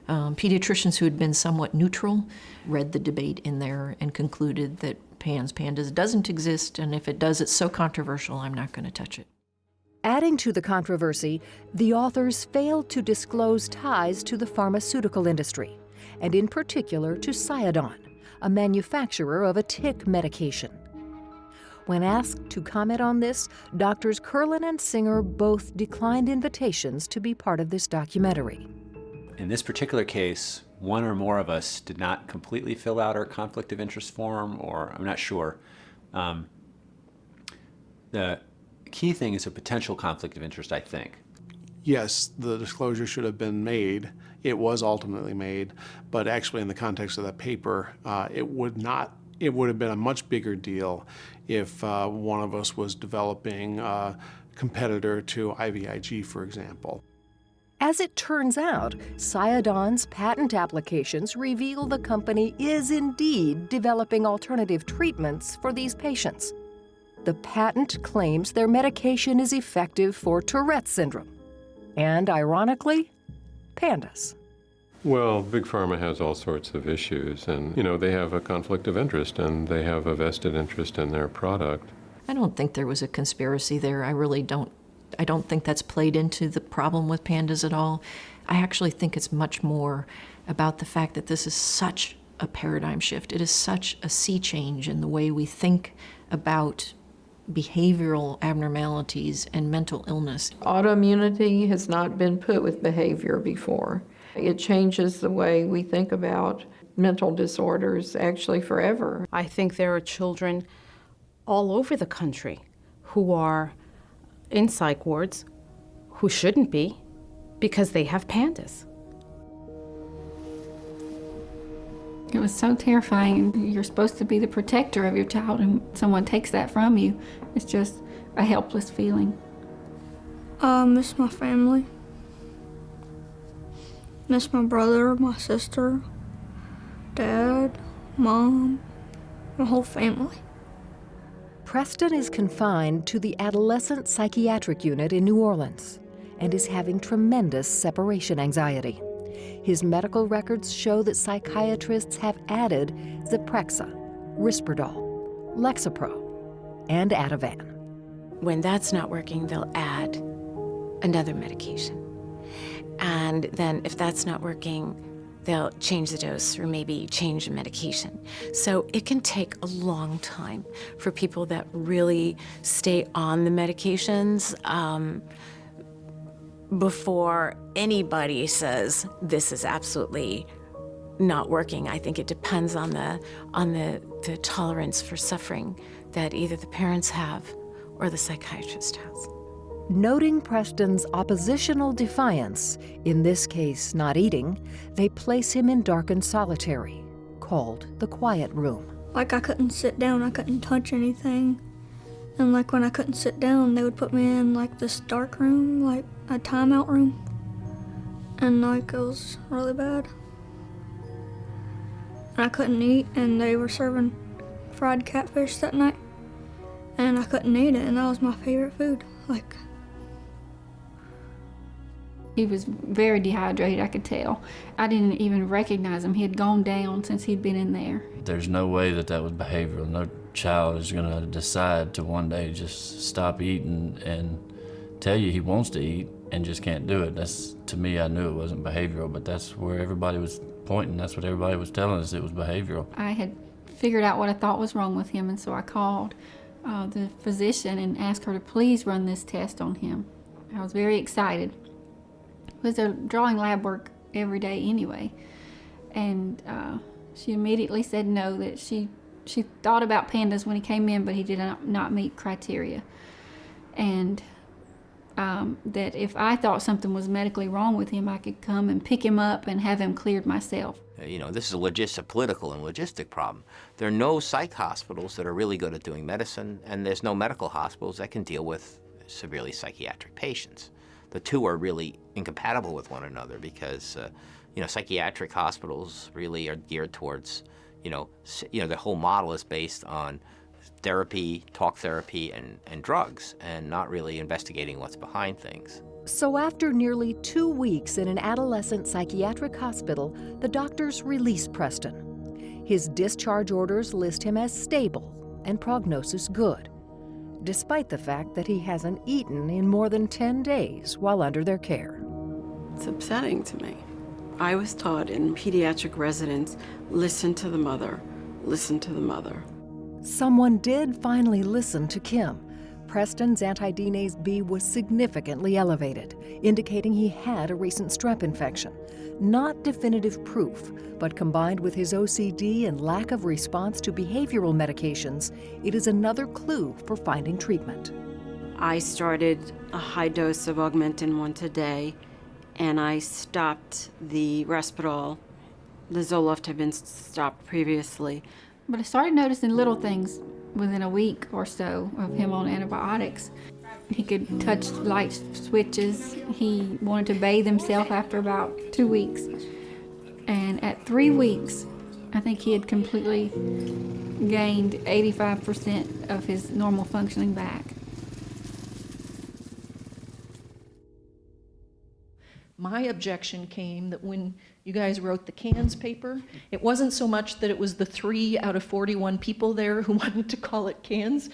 pediatricians who had been somewhat neutral read the debate in there and concluded that PANDAS doesn't exist, and if it does, it's so controversial, I'm not going to touch it. Adding to the controversy, the authors failed to disclose ties to the pharmaceutical industry, and in particular to Ciadon, a manufacturer of a tic medication. When asked to comment on this, Doctors Kurlan and Singer both declined invitations to be part of this documentary. In this particular case, one or more of us did not completely fill out our conflict of interest form, or I'm not sure. The key thing is a potential conflict of interest, I think. Yes, the disclosure should have been made. It was ultimately made, but actually in the context of that paper, it would have been a much bigger deal if one of us was developing a competitor to IVIG, for example. As it turns out, Ciadon's patent applications reveal the company is indeed developing alternative treatments for these patients. The patent claims their medication is effective for Tourette's syndrome and, ironically, PANDAS. Well, Big Pharma has all sorts of issues, and, they have a conflict of interest, and they have a vested interest in their product. I don't think there was a conspiracy there. I don't think that's played into the problem with PANDAS at all. I actually think it's much more about the fact that this is such a paradigm shift. It is such a sea change in the way we think about behavioral abnormalities and mental illness. Autoimmunity has not been put with behavior before. It changes the way we think about mental disorders actually forever. I think there are children all over the country who are in psych wards who shouldn't be because they have PANDAS. It was so terrifying. You're supposed to be the protector of your child, and someone takes that from you. It's just a helpless feeling. Miss my family. Miss my brother, my sister, Dad, Mom, my whole family. Preston is confined to the adolescent psychiatric unit in New Orleans and is having tremendous separation anxiety. His medical records show that psychiatrists have added Zyprexa, Risperdal, Lexapro, and Ativan. When that's not working, they'll add another medication. And then if that's not working, they'll change the dose or maybe change the medication. So it can take a long time for people that really stay on the medications before anybody says this is absolutely not working. I think it depends on the tolerance for suffering that either the parents have or the psychiatrist has. Noting Preston's oppositional defiance, in this case not eating, they place him in darkened solitary, called the quiet room. Like I couldn't sit down, I couldn't touch anything. And like when I couldn't sit down, they would put me in like this dark room, like a timeout room. And like it was really bad. And I couldn't eat, and they were serving fried catfish that night. And I couldn't eat it, and that was my favorite food. Like, he was very dehydrated, I could tell. I didn't even recognize him. He had gone down since he'd been in there. There's no way that was behavioral. No child is going to decide to one day just stop eating and tell you he wants to eat and just can't do it. That's, to me, I knew it wasn't behavioral, but that's where everybody was pointing. That's what everybody was telling us, it was behavioral. I had figured out what I thought was wrong with him, and so I called the physician and asked her to please run this test on him. I was very excited because they're drawing lab work every day anyway. And she immediately said no, that she thought about PANDAS when he came in, but he did not meet criteria. And that if I thought something was medically wrong with him, I could come and pick him up and have him cleared myself. You know, this is a political and logistic problem. There are no psych hospitals that are really good at doing medicine, and there's no medical hospitals that can deal with severely psychiatric patients. The two are really incompatible with one another because psychiatric hospitals really are geared towards, the whole model is based on therapy, talk therapy, and drugs, and not really investigating what's behind things. So after nearly 2 weeks in an adolescent psychiatric hospital, the doctors release Preston. His discharge orders list him as stable and prognosis good, despite the fact that he hasn't eaten in more than 10 days while under their care. It's upsetting to me. I was taught in pediatric residence, listen to the mother, listen to the mother. Someone did finally listen to Kim. Preston's anti-DNase B was significantly elevated, indicating he had a recent strep infection. Not definitive proof, but combined with his OCD and lack of response to behavioral medications, it is another clue for finding treatment. I started a high dose of Augmentin once a day, and I stopped the Risperdal. The Zoloft had been stopped previously. But I started noticing little things within a week or so of him on antibiotics. He could touch light switches. He wanted to bathe himself after about 2 weeks. And at 3 weeks, I think he had completely gained 85% of his normal functioning back. My objection came that when you guys wrote the cans paper, it wasn't so much that it was the 3 out of 41 people there who wanted to call it cans,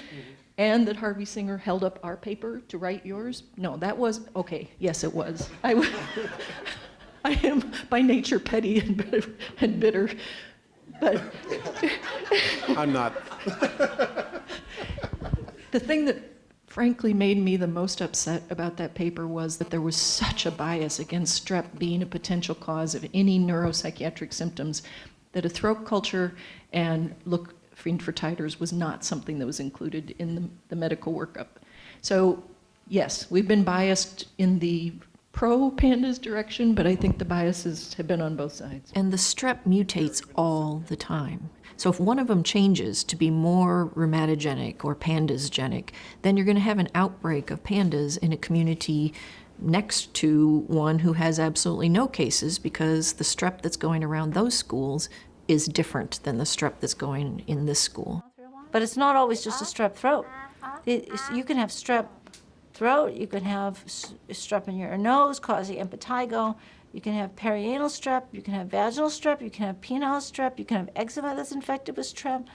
and that Harvey Singer held up our paper to write yours. No, that was, okay, yes it was. I am by nature petty and bitter, but... I'm not. The thing that frankly made me the most upset about that paper was that there was such a bias against strep being a potential cause of any neuropsychiatric symptoms, that a throat culture and look for titers was not something that was included in the medical workup. So yes, we've been biased in the pro-PANDAS direction, but I think the biases have been on both sides. And the strep mutates all the time. So if one of them changes to be more rheumatogenic or pandasgenic, then you're going to have an outbreak of pandas in a community next to one who has absolutely no cases, because the strep that's going around those schools is different than the strep that's going in this school. But it's not always just a strep throat. You can have strep throat, you can have strep in your nose causing impetigo, you can have perianal strep, you can have vaginal strep, you can have penile strep, you can have eczema that's infected with strep.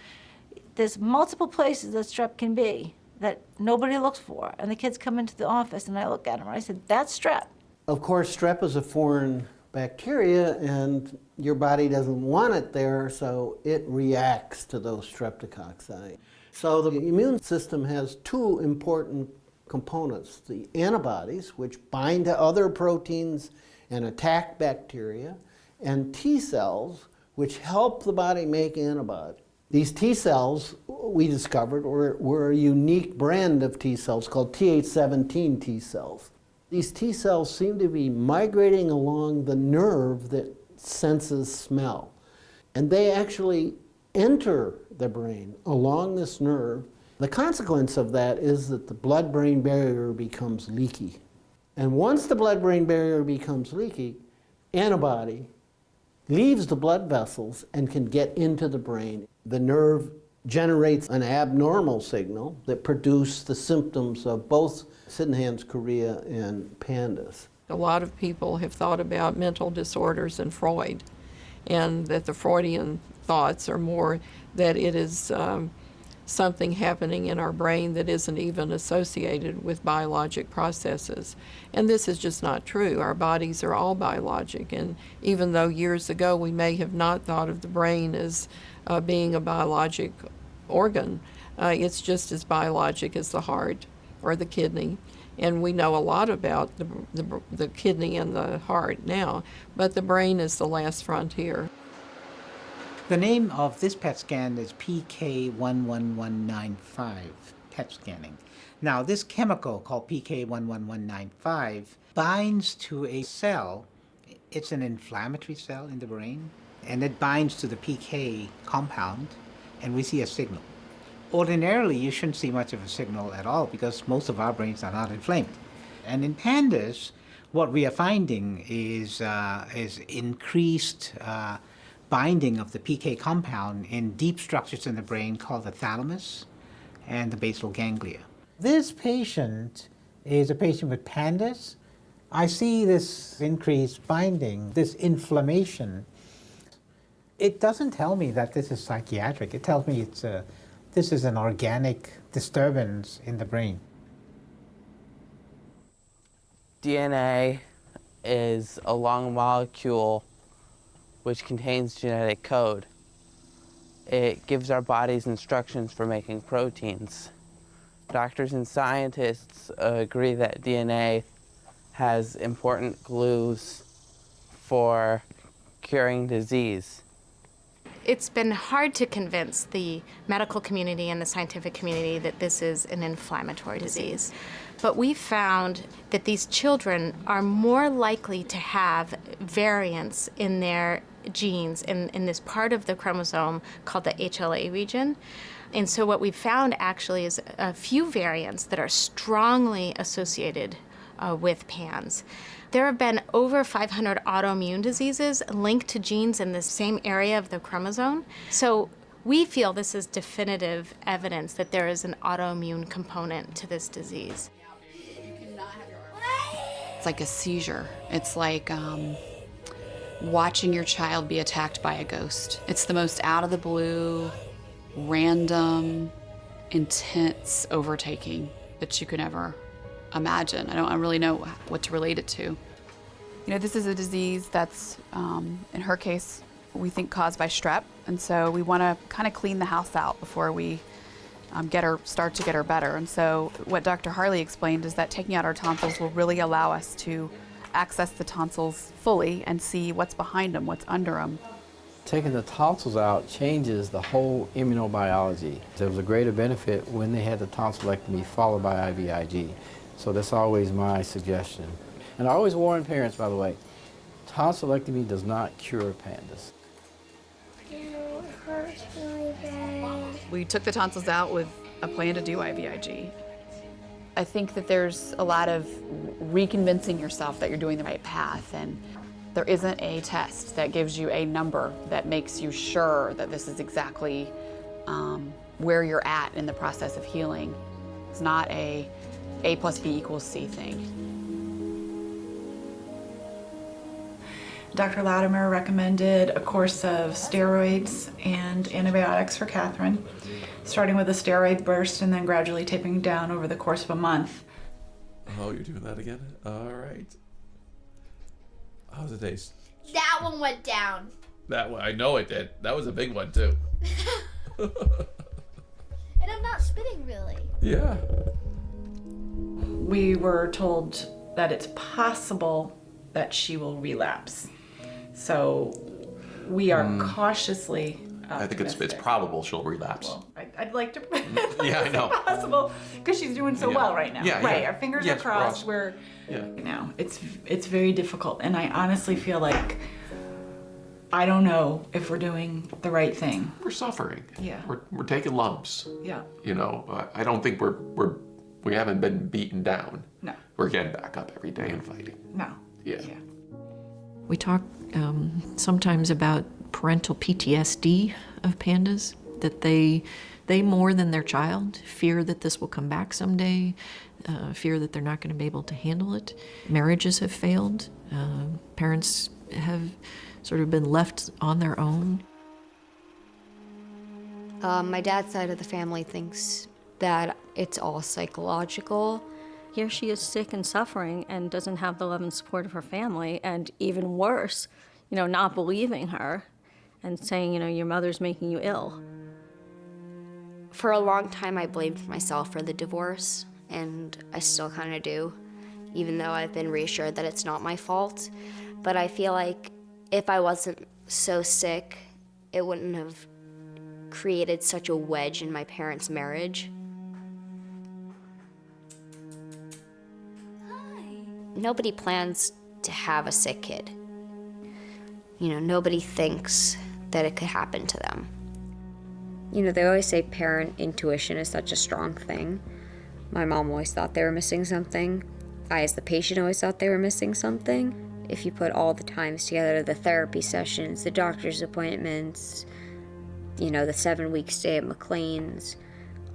There's multiple places that strep can be that nobody looks for. And the kids come into the office and I look at them and I said, that's strep. Of course, strep is a foreign bacteria and your body doesn't want it there, so it reacts to those streptococci. So the immune system has 2 important components: the antibodies, which bind to other proteins and attack bacteria, and T cells, which help the body make antibodies. These T cells, we discovered, were a unique brand of T cells called Th17 T cells. These T cells seem to be migrating along the nerve that senses smell. And they actually enter the brain along this nerve. The consequence of that is that the blood-brain barrier becomes leaky. And once the blood-brain barrier becomes leaky, antibody leaves the blood vessels and can get into the brain. The nerve generates an abnormal signal that produces the symptoms of both Sydenham's chorea and PANDAS. A lot of people have thought about mental disorders and Freud, and that the Freudian thoughts are more that it is something happening in our brain that isn't even associated with biologic processes. And this is just not true. Our bodies are all biologic, and even though years ago we may have not thought of the brain as being a biologic organ, it's just as biologic as the heart or the kidney. And we know a lot about the kidney and the heart now, but the brain is the last frontier. The name of this PET scan is PK11195 PET scanning. Now, this chemical called PK11195 binds to a cell. It's an inflammatory cell in the brain, and it binds to the PK compound, and we see a signal. Ordinarily, you shouldn't see much of a signal at all because most of our brains are not inflamed. And in PANDAS, What we are finding is increased binding of the PK compound in deep structures in the brain called the thalamus and the basal ganglia. This patient is a patient with PANDAS. I see this increased binding, this inflammation. It doesn't tell me that this is psychiatric. It tells me this is an organic disturbance in the brain. DNA is a long molecule which contains genetic code. It gives our bodies instructions for making proteins. Doctors and scientists agree that DNA has important clues for curing disease. It's been hard to convince the medical community and the scientific community that this is an inflammatory disease. But we found that these children are more likely to have variants in their genes in this part of the chromosome called the HLA region. And so what we found actually is a few variants that are strongly associated with PANS. There have been over 500 autoimmune diseases linked to genes in the same area of the chromosome. So we feel this is definitive evidence that there is an autoimmune component to this disease. It's like a seizure. It's like watching your child be attacked by a ghost. It's the most out of the blue, random, intense overtaking that you could ever imagine. I don't really know what to relate it to. You know, this is a disease that's, in her case, we think caused by strep, and so we want to kind of clean the house out before we start to get her better. And so what Dr. Harley explained is that taking out our tonsils will really allow us to access the tonsils fully and see what's behind them, what's under them. Taking the tonsils out changes the whole immunobiology. There was a greater benefit when they had the tonsillectomy followed by IVIG. So that's always my suggestion. And I always warn parents, by the way, tonsillectomy does not cure PANDAS. It hurts really bad. We took the tonsils out with a plan to do IVIG. I think that there's a lot of reconvincing yourself that you're doing the right path, and there isn't a test that gives you a number that makes you sure that this is exactly where you're at in the process of healing. It's not A plus B equals C thing. Dr. Latimer recommended a course of steroids and antibiotics for Catherine, starting with a steroid burst and then gradually tapering down over the course of a month. Oh, you're doing that again? All right. How's it taste? That one went down. That one, I know it did. That was a big one too. And I'm not spitting really. Yeah. We were told that it's possible that she will relapse. So we are cautiously I think it's probable she'll relapse. Well, I'd like to yeah, I know. possible because she's doing so well right now. Yeah, right, yeah. Our fingers Yes, are crossed. crossed. You know, it's very difficult, and I honestly feel like I don't know if we're doing the right thing. We're suffering. Yeah. We're taking lumps. Yeah. You know, I don't think we haven't been beaten down. No. We're getting back up every day and fighting. No. Yeah. We talk sometimes about parental PTSD of PANDAS, that they more than their child fear that this will come back someday, fear that they're not going to be able to handle it. Marriages have failed. Parents have sort of been left on their own. My dad's side of the family thinks that it's all psychological. Here she is sick and suffering and doesn't have the love and support of her family, and even worse, you know, not believing her and saying, you know, your mother's making you ill. For a long time, I blamed myself for the divorce, and I still kind of do, even though I've been reassured that it's not my fault. But I feel like if I wasn't so sick, it wouldn't have created such a wedge in my parents' marriage. Nobody plans to have a sick kid. You know, nobody thinks that it could happen to them. You know, they always say parent intuition is such a strong thing. My mom always thought they were missing something, I, as the patient, always thought they were missing something. If you put all the times together, the therapy sessions, the doctor's appointments, the 7-week stay at McLean's,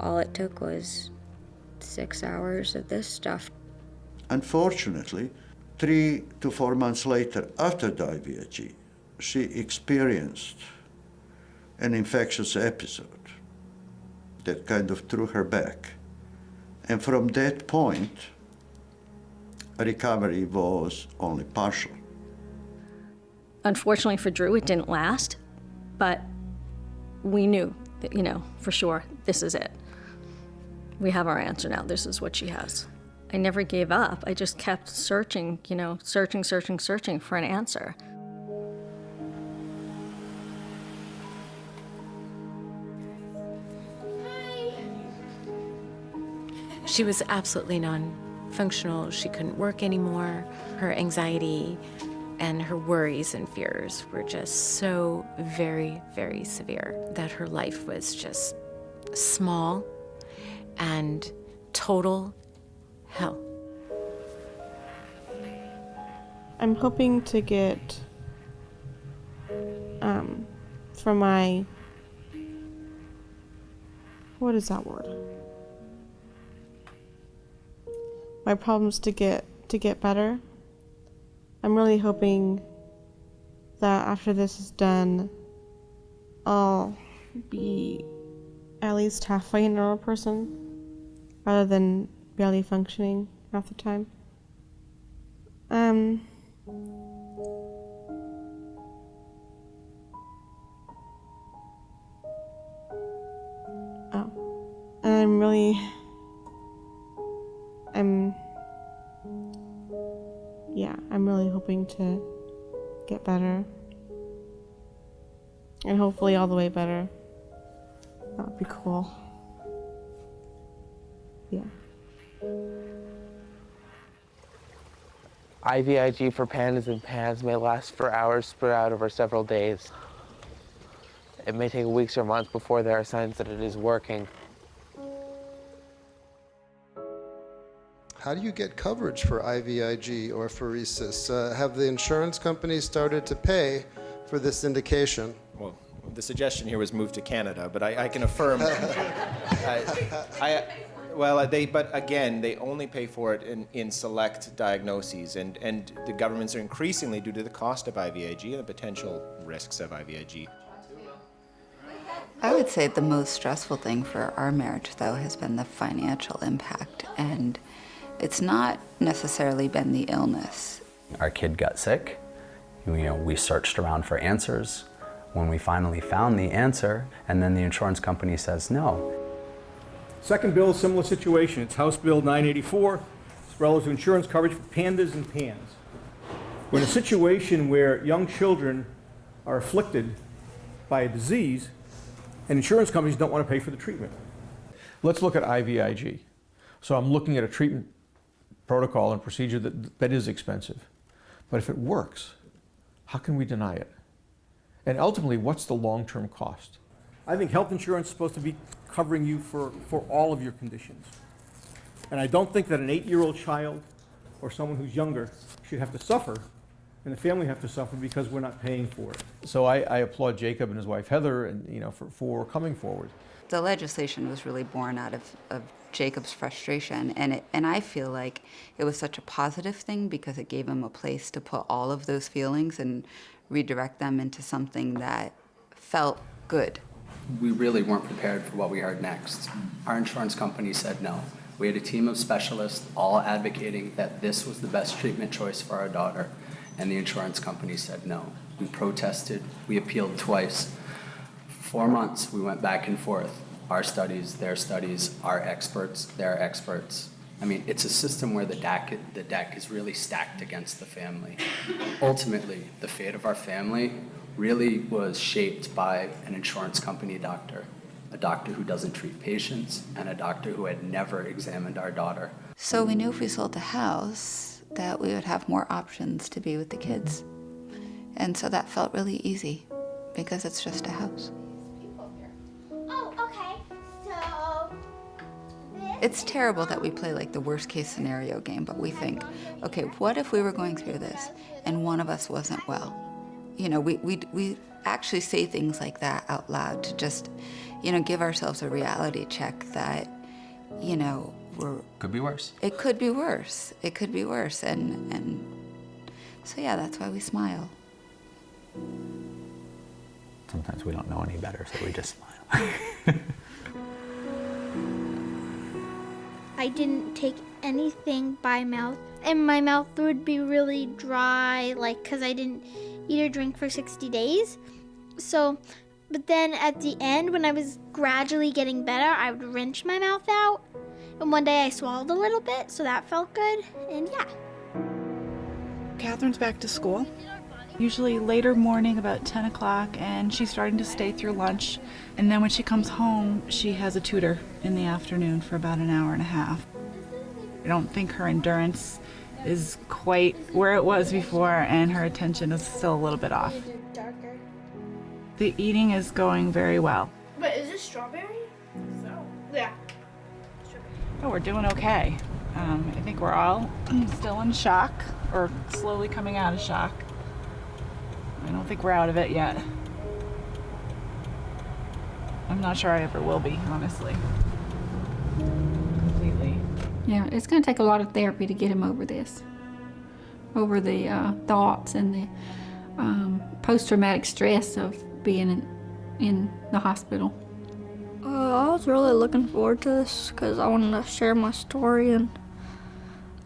all it took was 6 hours of this stuff. Unfortunately, 3 to 4 months later, after the IVIG, she experienced an infectious episode that kind of threw her back. And from that point, recovery was only partial. Unfortunately for Drew, it didn't last, but we knew that, for sure, this is it. We have our answer now. This is what she has. I never gave up. I just kept searching, searching for an answer. She was absolutely non-functional. She couldn't work anymore. Her anxiety and her worries and fears were just so very, very severe that her life was just small and total hell. I'm hoping to get from my, what is that word? My problems to get better. I'm really hoping that after this is done, I'll be at least halfway a normal person rather than barely functioning half the time. And I'm really hoping to get better. And hopefully all the way better. That would be cool. Yeah. IVIG for pandas and pans may last for hours spread out over several days. It may take weeks or months before there are signs that it is working. How do you get coverage for IVIG or pheresis? Have the insurance companies started to pay for this indication? Well, the suggestion here was move to Canada, but I can affirm. But again, they only pay for it in select diagnoses, and the governments are increasingly, due to the cost of IVIG and the potential risks of IVIG. I would say the most stressful thing for our marriage, though, has been the financial impact, and it's not necessarily been the illness. Our kid got sick. We searched around for answers. When we finally found the answer, and then the insurance company says no. Second bill, similar situation. It's House Bill 984. It's relative to insurance coverage for pandas and pans. We're in a situation where young children are afflicted by a disease, and insurance companies don't want to pay for the treatment. Let's look at IVIG. So I'm looking at a treatment protocol and procedure that is expensive. But if it works, how can we deny it? And ultimately, what's the long-term cost? I think health insurance is supposed to be covering you for all of your conditions. And I don't think that an 8-year-old child or someone who's younger should have to suffer, and the family have to suffer because we're not paying for it. So I applaud Jacob and his wife Heather, and for coming forward. The legislation was really born out of Jacob's frustration, and I feel like it was such a positive thing because it gave him a place to put all of those feelings and redirect them into something that felt good. We really weren't prepared for what we heard next. Our insurance company said no. We had a team of specialists all advocating that this was the best treatment choice for our daughter, and the insurance company said no. We protested, we appealed twice. For 4 months, we went back and forth. Our studies, their studies, our experts, their experts. I mean, it's a system where the deck is really stacked against the family. Ultimately, the fate of our family really was shaped by an insurance company doctor, a doctor who doesn't treat patients, and a doctor who had never examined our daughter. So we knew if we sold the house that we would have more options to be with the kids. And so that felt really easy because it's just a house. Oh, okay. So this It's terrible that we play like the worst case scenario game, but we think, okay, what if we were going through this and one of us wasn't well? You know, we actually say things like that out loud to just, you know, give ourselves a reality check that, you know, Could be worse. It could be worse. It could be worse. And so, yeah, that's why we smile. Sometimes we don't know any better, so we just smile. I didn't take anything by mouth, and my mouth would be really dry, like, because I didn't eat or drink for 60 days. So, but then at the end, when I was gradually getting better, I would wrench my mouth out. And one day I swallowed a little bit, so that felt good, and yeah. Catherine's back to school, usually later morning, about 10 o'clock, and she's starting to stay through lunch. And then when she comes home, she has a tutor in the afternoon for about an hour and a half. I don't think her endurance is quite where it was before, and her attention is still a little bit off. The eating is going very well. But is this strawberry? Yeah. Oh, we're doing okay. I think we're all still in shock, or slowly coming out of shock. I don't think we're out of it yet. I'm not sure I ever will be, honestly. Completely. Yeah, it's going to take a lot of therapy to get him over this, over the thoughts and the post-traumatic stress of being in the hospital. I was really looking forward to this because I wanted to share my story and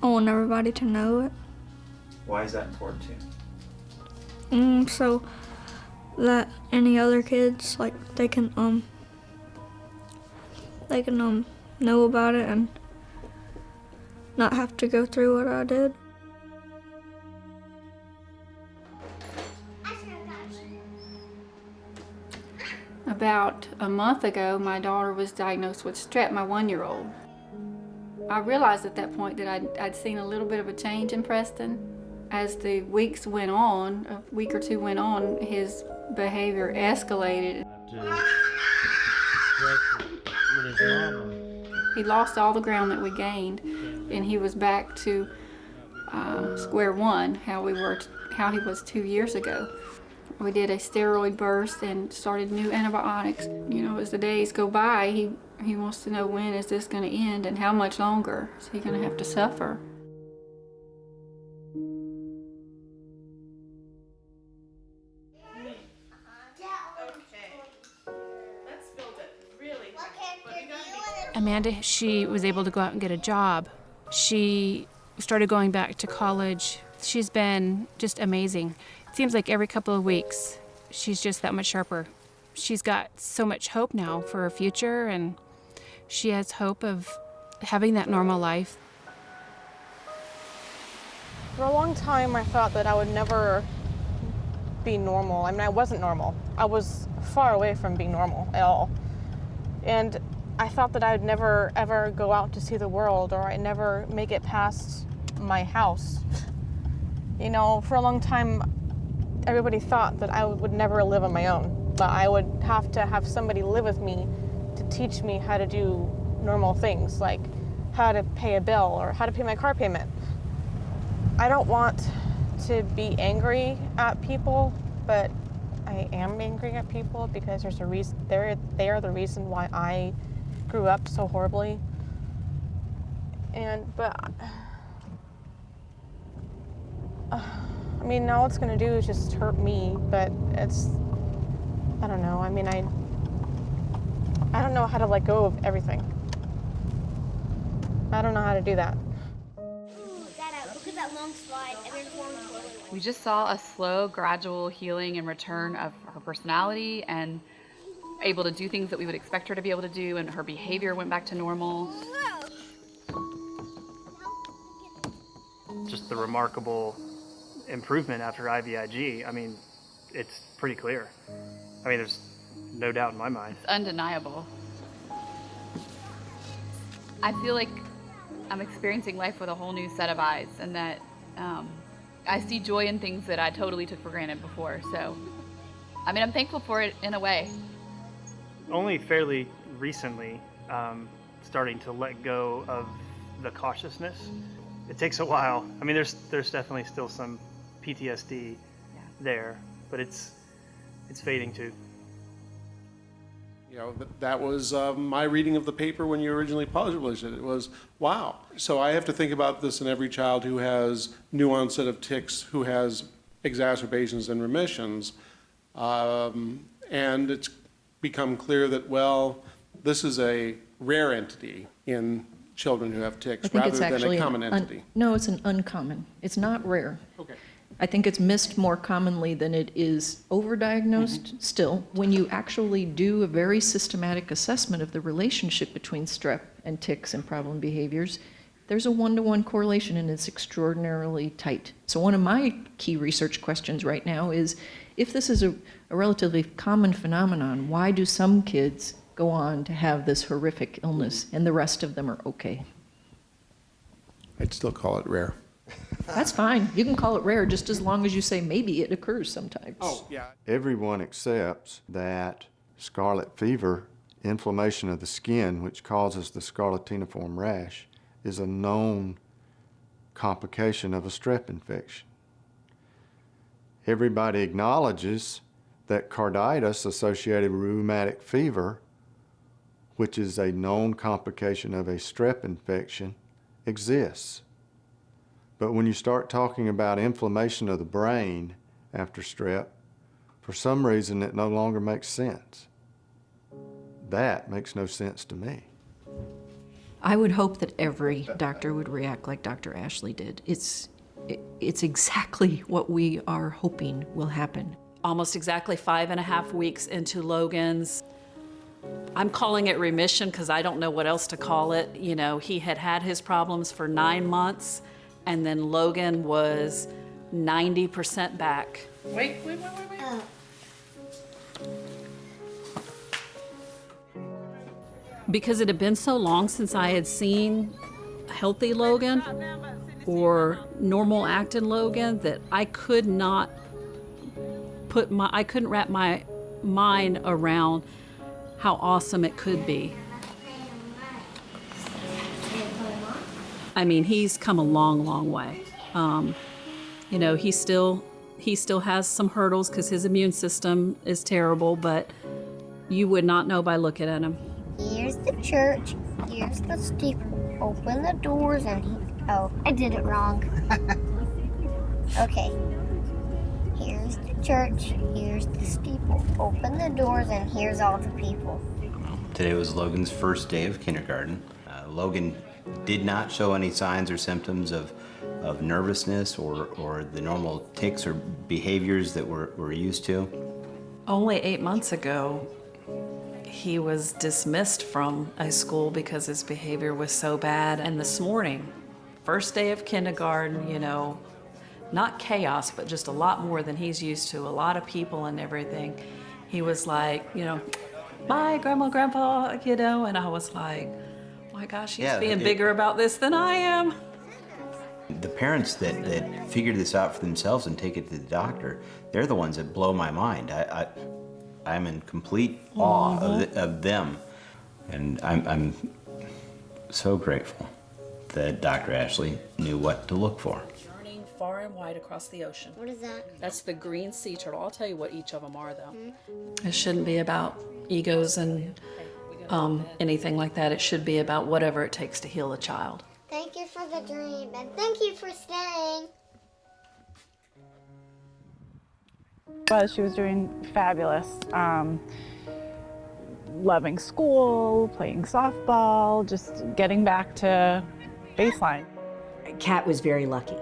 I want everybody to know it. Why is that important to you? So that any other kids, like, they can know about it and not have to go through what I did. About a month ago, my daughter was diagnosed with strep, my 1-year-old. I realized at that point that I'd seen a little bit of a change in Preston. As the weeks went on, a week or two went on, his behavior escalated. He lost all the ground that we gained, and he was back to square one, how he was 2 years ago. We did a steroid burst and started new antibiotics. You know, as the days go by, he wants to know, when is this going to end and how much longer is he going to have to suffer? Amanda, she was able to go out and get a job. She started going back to college. She's been just amazing. It seems like every couple of weeks, she's just that much sharper. She's got so much hope now for her future, and she has hope of having that normal life. For a long time, I thought that I would never be normal. I mean, I wasn't normal. I was far away from being normal at all. And I thought that I would never, ever go out to see the world, or I'd never make it past my house. You know, for a long time, everybody thought that I would never live on my own, that I would have to have somebody live with me to teach me how to do normal things, like how to pay a bill or how to pay my car payment. I don't want to be angry at people, but I am angry at people because there's a reason. They are the reason why I grew up so horribly. But I mean, all it's gonna do is just hurt me, but I don't know. I mean, I don't know how to let go of everything. I don't know how to do that. Look at that long slide, and there's long toilet. We just saw a slow, gradual healing and return of her personality, and able to do things that we would expect her to be able to do, and her behavior went back to normal. Just the remarkable improvement after IVIG, I mean, it's pretty clear. I mean, there's no doubt in my mind. It's undeniable. I feel like I'm experiencing life with a whole new set of eyes, and that I see joy in things that I totally took for granted before. So, I mean, I'm thankful for it in a way. Only fairly recently, starting to let go of the cautiousness. It takes a while. I mean, there's definitely still some PTSD there, but it's fading too. You know, that was my reading of the paper when you originally published it. It was, wow. So I have to think about this in every child who has new onset of tics, who has exacerbations and remissions. And it's become clear that, well, this is a rare entity in children who have tics rather than a common entity. No, it's an uncommon. It's not rare. Okay. I think it's missed more commonly than it is overdiagnosed still. When you actually do a very systematic assessment of the relationship between strep and tics and problem behaviors, there's a one-to-one correlation, and it's extraordinarily tight. So one of my key research questions right now is, if this is a relatively common phenomenon, why do some kids go on to have this horrific illness and the rest of them are okay? I'd still call it rare. That's fine. You can call it rare just as long as you say maybe it occurs sometimes. Oh, yeah. Everyone accepts that scarlet fever, inflammation of the skin, which causes the scarletiniform rash, is a known complication of a strep infection. Everybody acknowledges that carditis associated with rheumatic fever, which is a known complication of a strep infection, exists. But when you start talking about inflammation of the brain after strep, for some reason it no longer makes sense. That makes no sense to me. I would hope that every doctor would react like Dr. Ashley did. It's exactly what we are hoping will happen. Almost exactly 5.5 weeks into Logan's, I'm calling it remission because I don't know what else to call it. You know, he had had his problems for 9 months, and then Logan was 90% back. Wait. Because it had been so long since I had seen healthy Logan or normal acting Logan that I could not I couldn't wrap my mind around how awesome it could be. I mean, he's come a long, long way. You know, he still has some hurdles because his immune system is terrible, but you would not know by looking at him. Here's the church, here's the steeple. Open the doors and oh, I did it wrong. Okay. Here's the church, here's the steeple. Open the doors and here's all the people. Today was Logan's first day of kindergarten. Logan did not show any signs or symptoms of nervousness or the normal tics or behaviors that we're used to. Only 8 months ago, he was dismissed from a school because his behavior was so bad. And this morning, first day of kindergarten, you know, not chaos, but just a lot more than he's used to, a lot of people and everything. He was like, you know, bye, Grandma, Grandpa, you know, and I was like, oh my gosh, he's being bigger about this than I am. The parents that figure this out for themselves and take it to the doctor, they're the ones that blow my mind. I'm in complete awe of them, and I'm so grateful that Dr. Ashley knew what to look for. Journeying far and wide across the ocean. What is that? That's the green sea turtle. I'll tell you what each of them are, though. It shouldn't be about egos and anything like that. It should be about whatever it takes to heal a child. Thank you for the dream, and thank you for staying. But she was doing fabulous. Loving school, playing softball, just getting back to baseline. Kat was very lucky.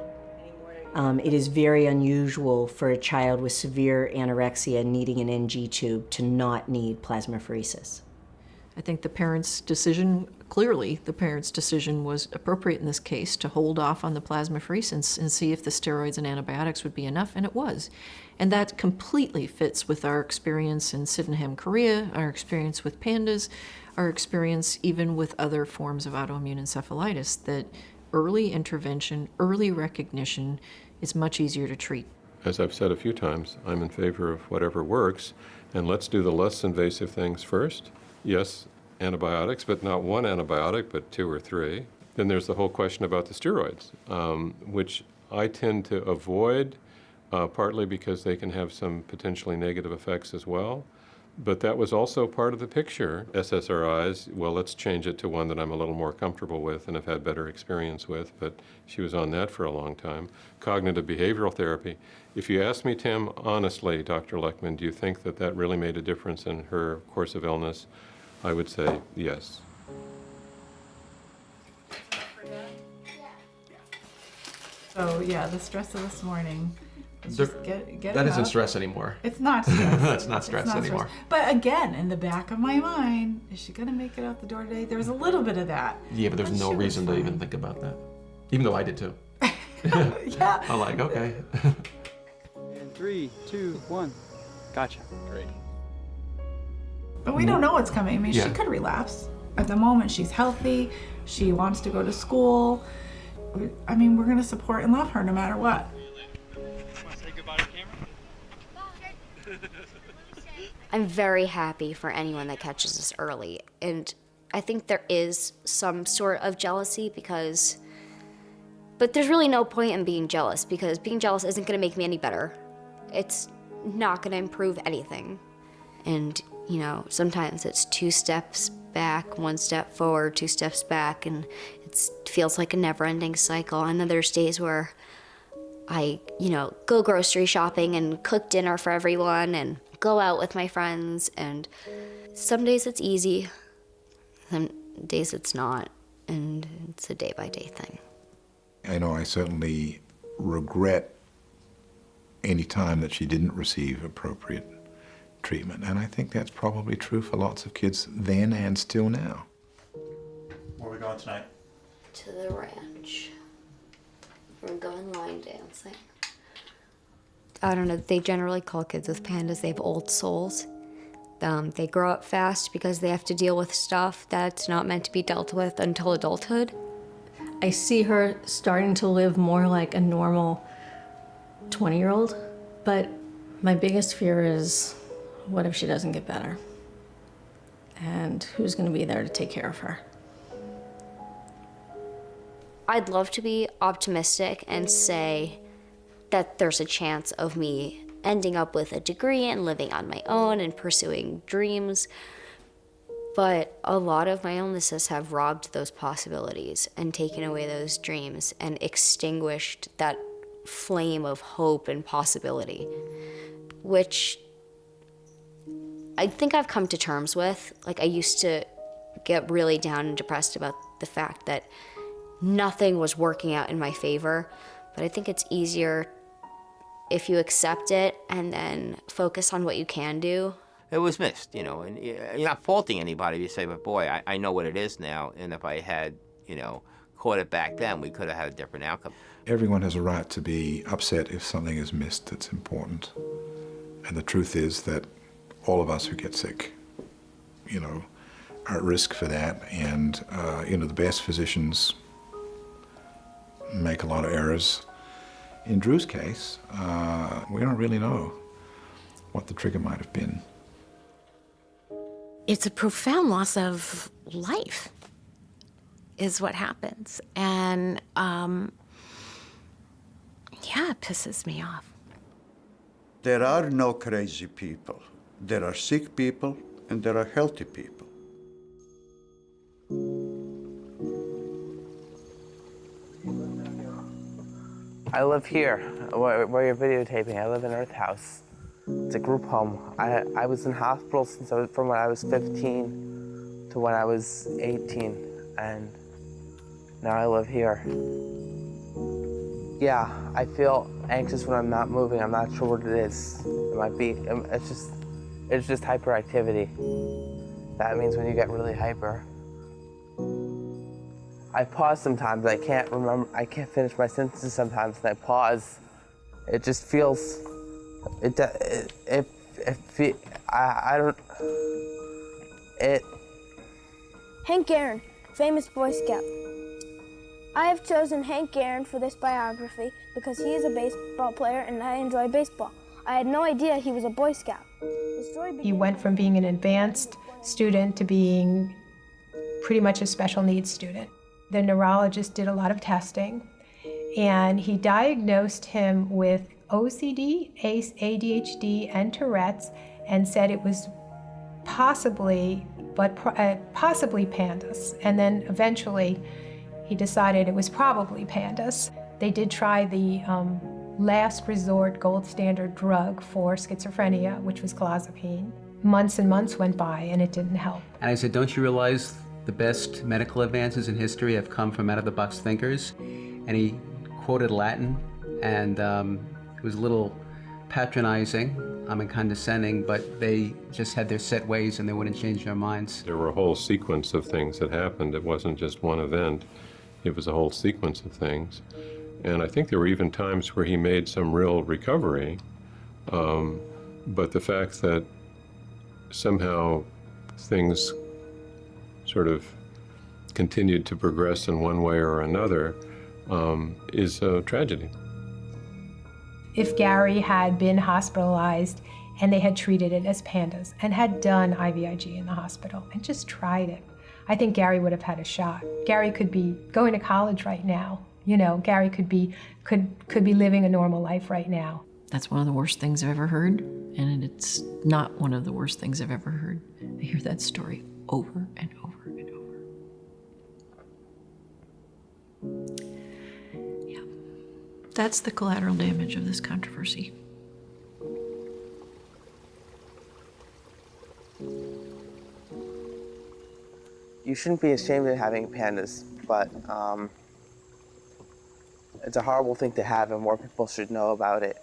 It is very unusual for a child with severe anorexia needing an NG tube to not need plasmapheresis. I think the parents' decision was appropriate in this case to hold off on the plasmapheresis and see if the steroids and antibiotics would be enough, and it was. And that completely fits with our experience in Sydenham, Korea, our experience with PANDAS, our experience even with other forms of autoimmune encephalitis, that early intervention, early recognition is much easier to treat. As I've said a few times, I'm in favor of whatever works, and let's do the less invasive things first. Yes, antibiotics, but not one antibiotic, but 2 or 3. Then there's the whole question about the steroids, which I tend to avoid, partly because they can have some potentially negative effects as well. But that was also part of the picture. SSRIs, well, let's change it to one that I'm a little more comfortable with and have had better experience with, but she was on that for a long time. Cognitive behavioral therapy. If you ask me, Tim, honestly, Dr. Leckman, do you think that that really made a difference in her course of illness? I would say yes. So yeah, the stress of this morning. Just get that isn't up. stress anymore. It's not stress. That's not stress anymore. But again, in the back of my mind, is she gonna make it out the door today? There was a little bit of that. Yeah, but there's no reason to even think about that. Even though I did too. Yeah. I'm like, okay. And 3, 2, 1. Gotcha. Great. But we don't know what's coming. I mean, Yeah. she could relapse. At the moment, she's healthy. She wants to go to school. I mean, we're gonna support and love her no matter what. I'm very happy for anyone that catches this early. And I think there is some sort of jealousy but there's really no point in being jealous because being jealous isn't gonna make me any better. It's not gonna improve anything. And, sometimes it's 2 steps back, 1 step forward, 2 steps back, and it feels like a never-ending cycle. And then there's days where I, go grocery shopping and cook dinner for everyone and go out with my friends, and some days it's easy, some days it's not, and it's a day-by-day thing. I know I certainly regret any time that she didn't receive appropriate treatment, and I think that's probably true for lots of kids then and still now. Where are we going tonight? To the ranch. We're going line dancing. I don't know, they generally call kids with pandas, they have old souls. They grow up fast because they have to deal with stuff that's not meant to be dealt with until adulthood. I see her starting to live more like a normal 20-year-old, but my biggest fear is, what if she doesn't get better? And who's gonna be there to take care of her? I'd love to be optimistic and say that there's a chance of me ending up with a degree and living on my own and pursuing dreams. But a lot of my illnesses have robbed those possibilities and taken away those dreams and extinguished that flame of hope and possibility, which I think I've come to terms with. Like, I used to get really down and depressed about the fact that nothing was working out in my favor, but I think it's easier if you accept it and then focus on what you can do. It was missed, and you're not faulting anybody. You say, but boy, I know what it is now, and if I had, caught it back then, we could have had a different outcome. Everyone has a right to be upset if something is missed that's important. And the truth is that all of us who get sick, are at risk for that. And, the best physicians make a lot of errors. In Drew's case, we don't really know what the trigger might have been. It's a profound loss of life is what happens. And it pisses me off. There are no crazy people. There are sick people and there are healthy people. I live here, where you're videotaping. I live in Earth House. It's a group home. I was in hospital from when I was 15 to when I was 18, and now I live here. Yeah, I feel anxious when I'm not moving. I'm not sure what it is. It might be, it's just hyperactivity. That means when you get really hyper. I pause sometimes. I can't finish my sentences sometimes, and I pause. It just feels, Hank Aaron, famous Boy Scout. I have chosen Hank Aaron for this biography because he is a baseball player and I enjoy baseball. I had no idea he was a Boy Scout. He went from being an advanced student to being pretty much a special needs student. The neurologist did a lot of testing, and he diagnosed him with OCD, ADHD, and Tourette's, and said it was possibly PANDAS. And then eventually he decided it was probably PANDAS. They did try the last resort gold standard drug for schizophrenia, which was clozapine. Months and months went by and it didn't help. And I said, don't you realize the best medical advances in history have come from out-of-the-box thinkers? And he quoted Latin, and it was a little patronizing and condescending, but they just had their set ways and they wouldn't change their minds. There were a whole sequence of things that happened. It wasn't just one event. It was a whole sequence of things. And I think there were even times where he made some real recovery, but the fact that somehow things sort of continued to progress in one way or another is a tragedy. If Gary had been hospitalized and they had treated it as PANDAS and had done IVIG in the hospital and just tried it, I think Gary would have had a shot. Gary could be going to college right now. You know, Gary could be living a normal life right now. That's one of the worst things I've ever heard, and it's not one of the worst things I've ever heard. I hear that story over and over and over. Yeah, that's the collateral damage of this controversy. You shouldn't be ashamed of having PANDAS, but it's a horrible thing to have, and more people should know about it.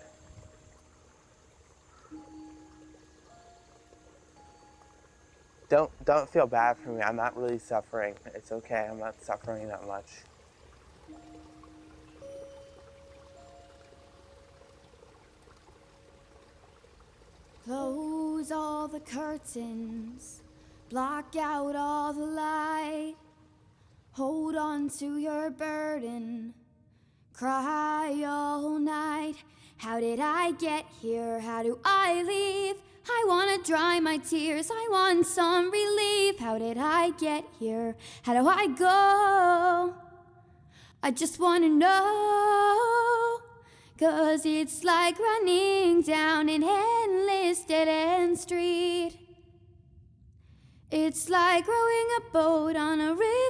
Don't feel bad for me. I'm not really suffering. It's okay. I'm not suffering that much. Close all the curtains, block out all the light, hold on to your burden, cry all night. How did I get here? How do I leave? I wanna dry my tears, I want some relief. How did I get here? How do I go? I just wanna know, 'cause it's like running down an endless dead-end street. It's like rowing a boat on a river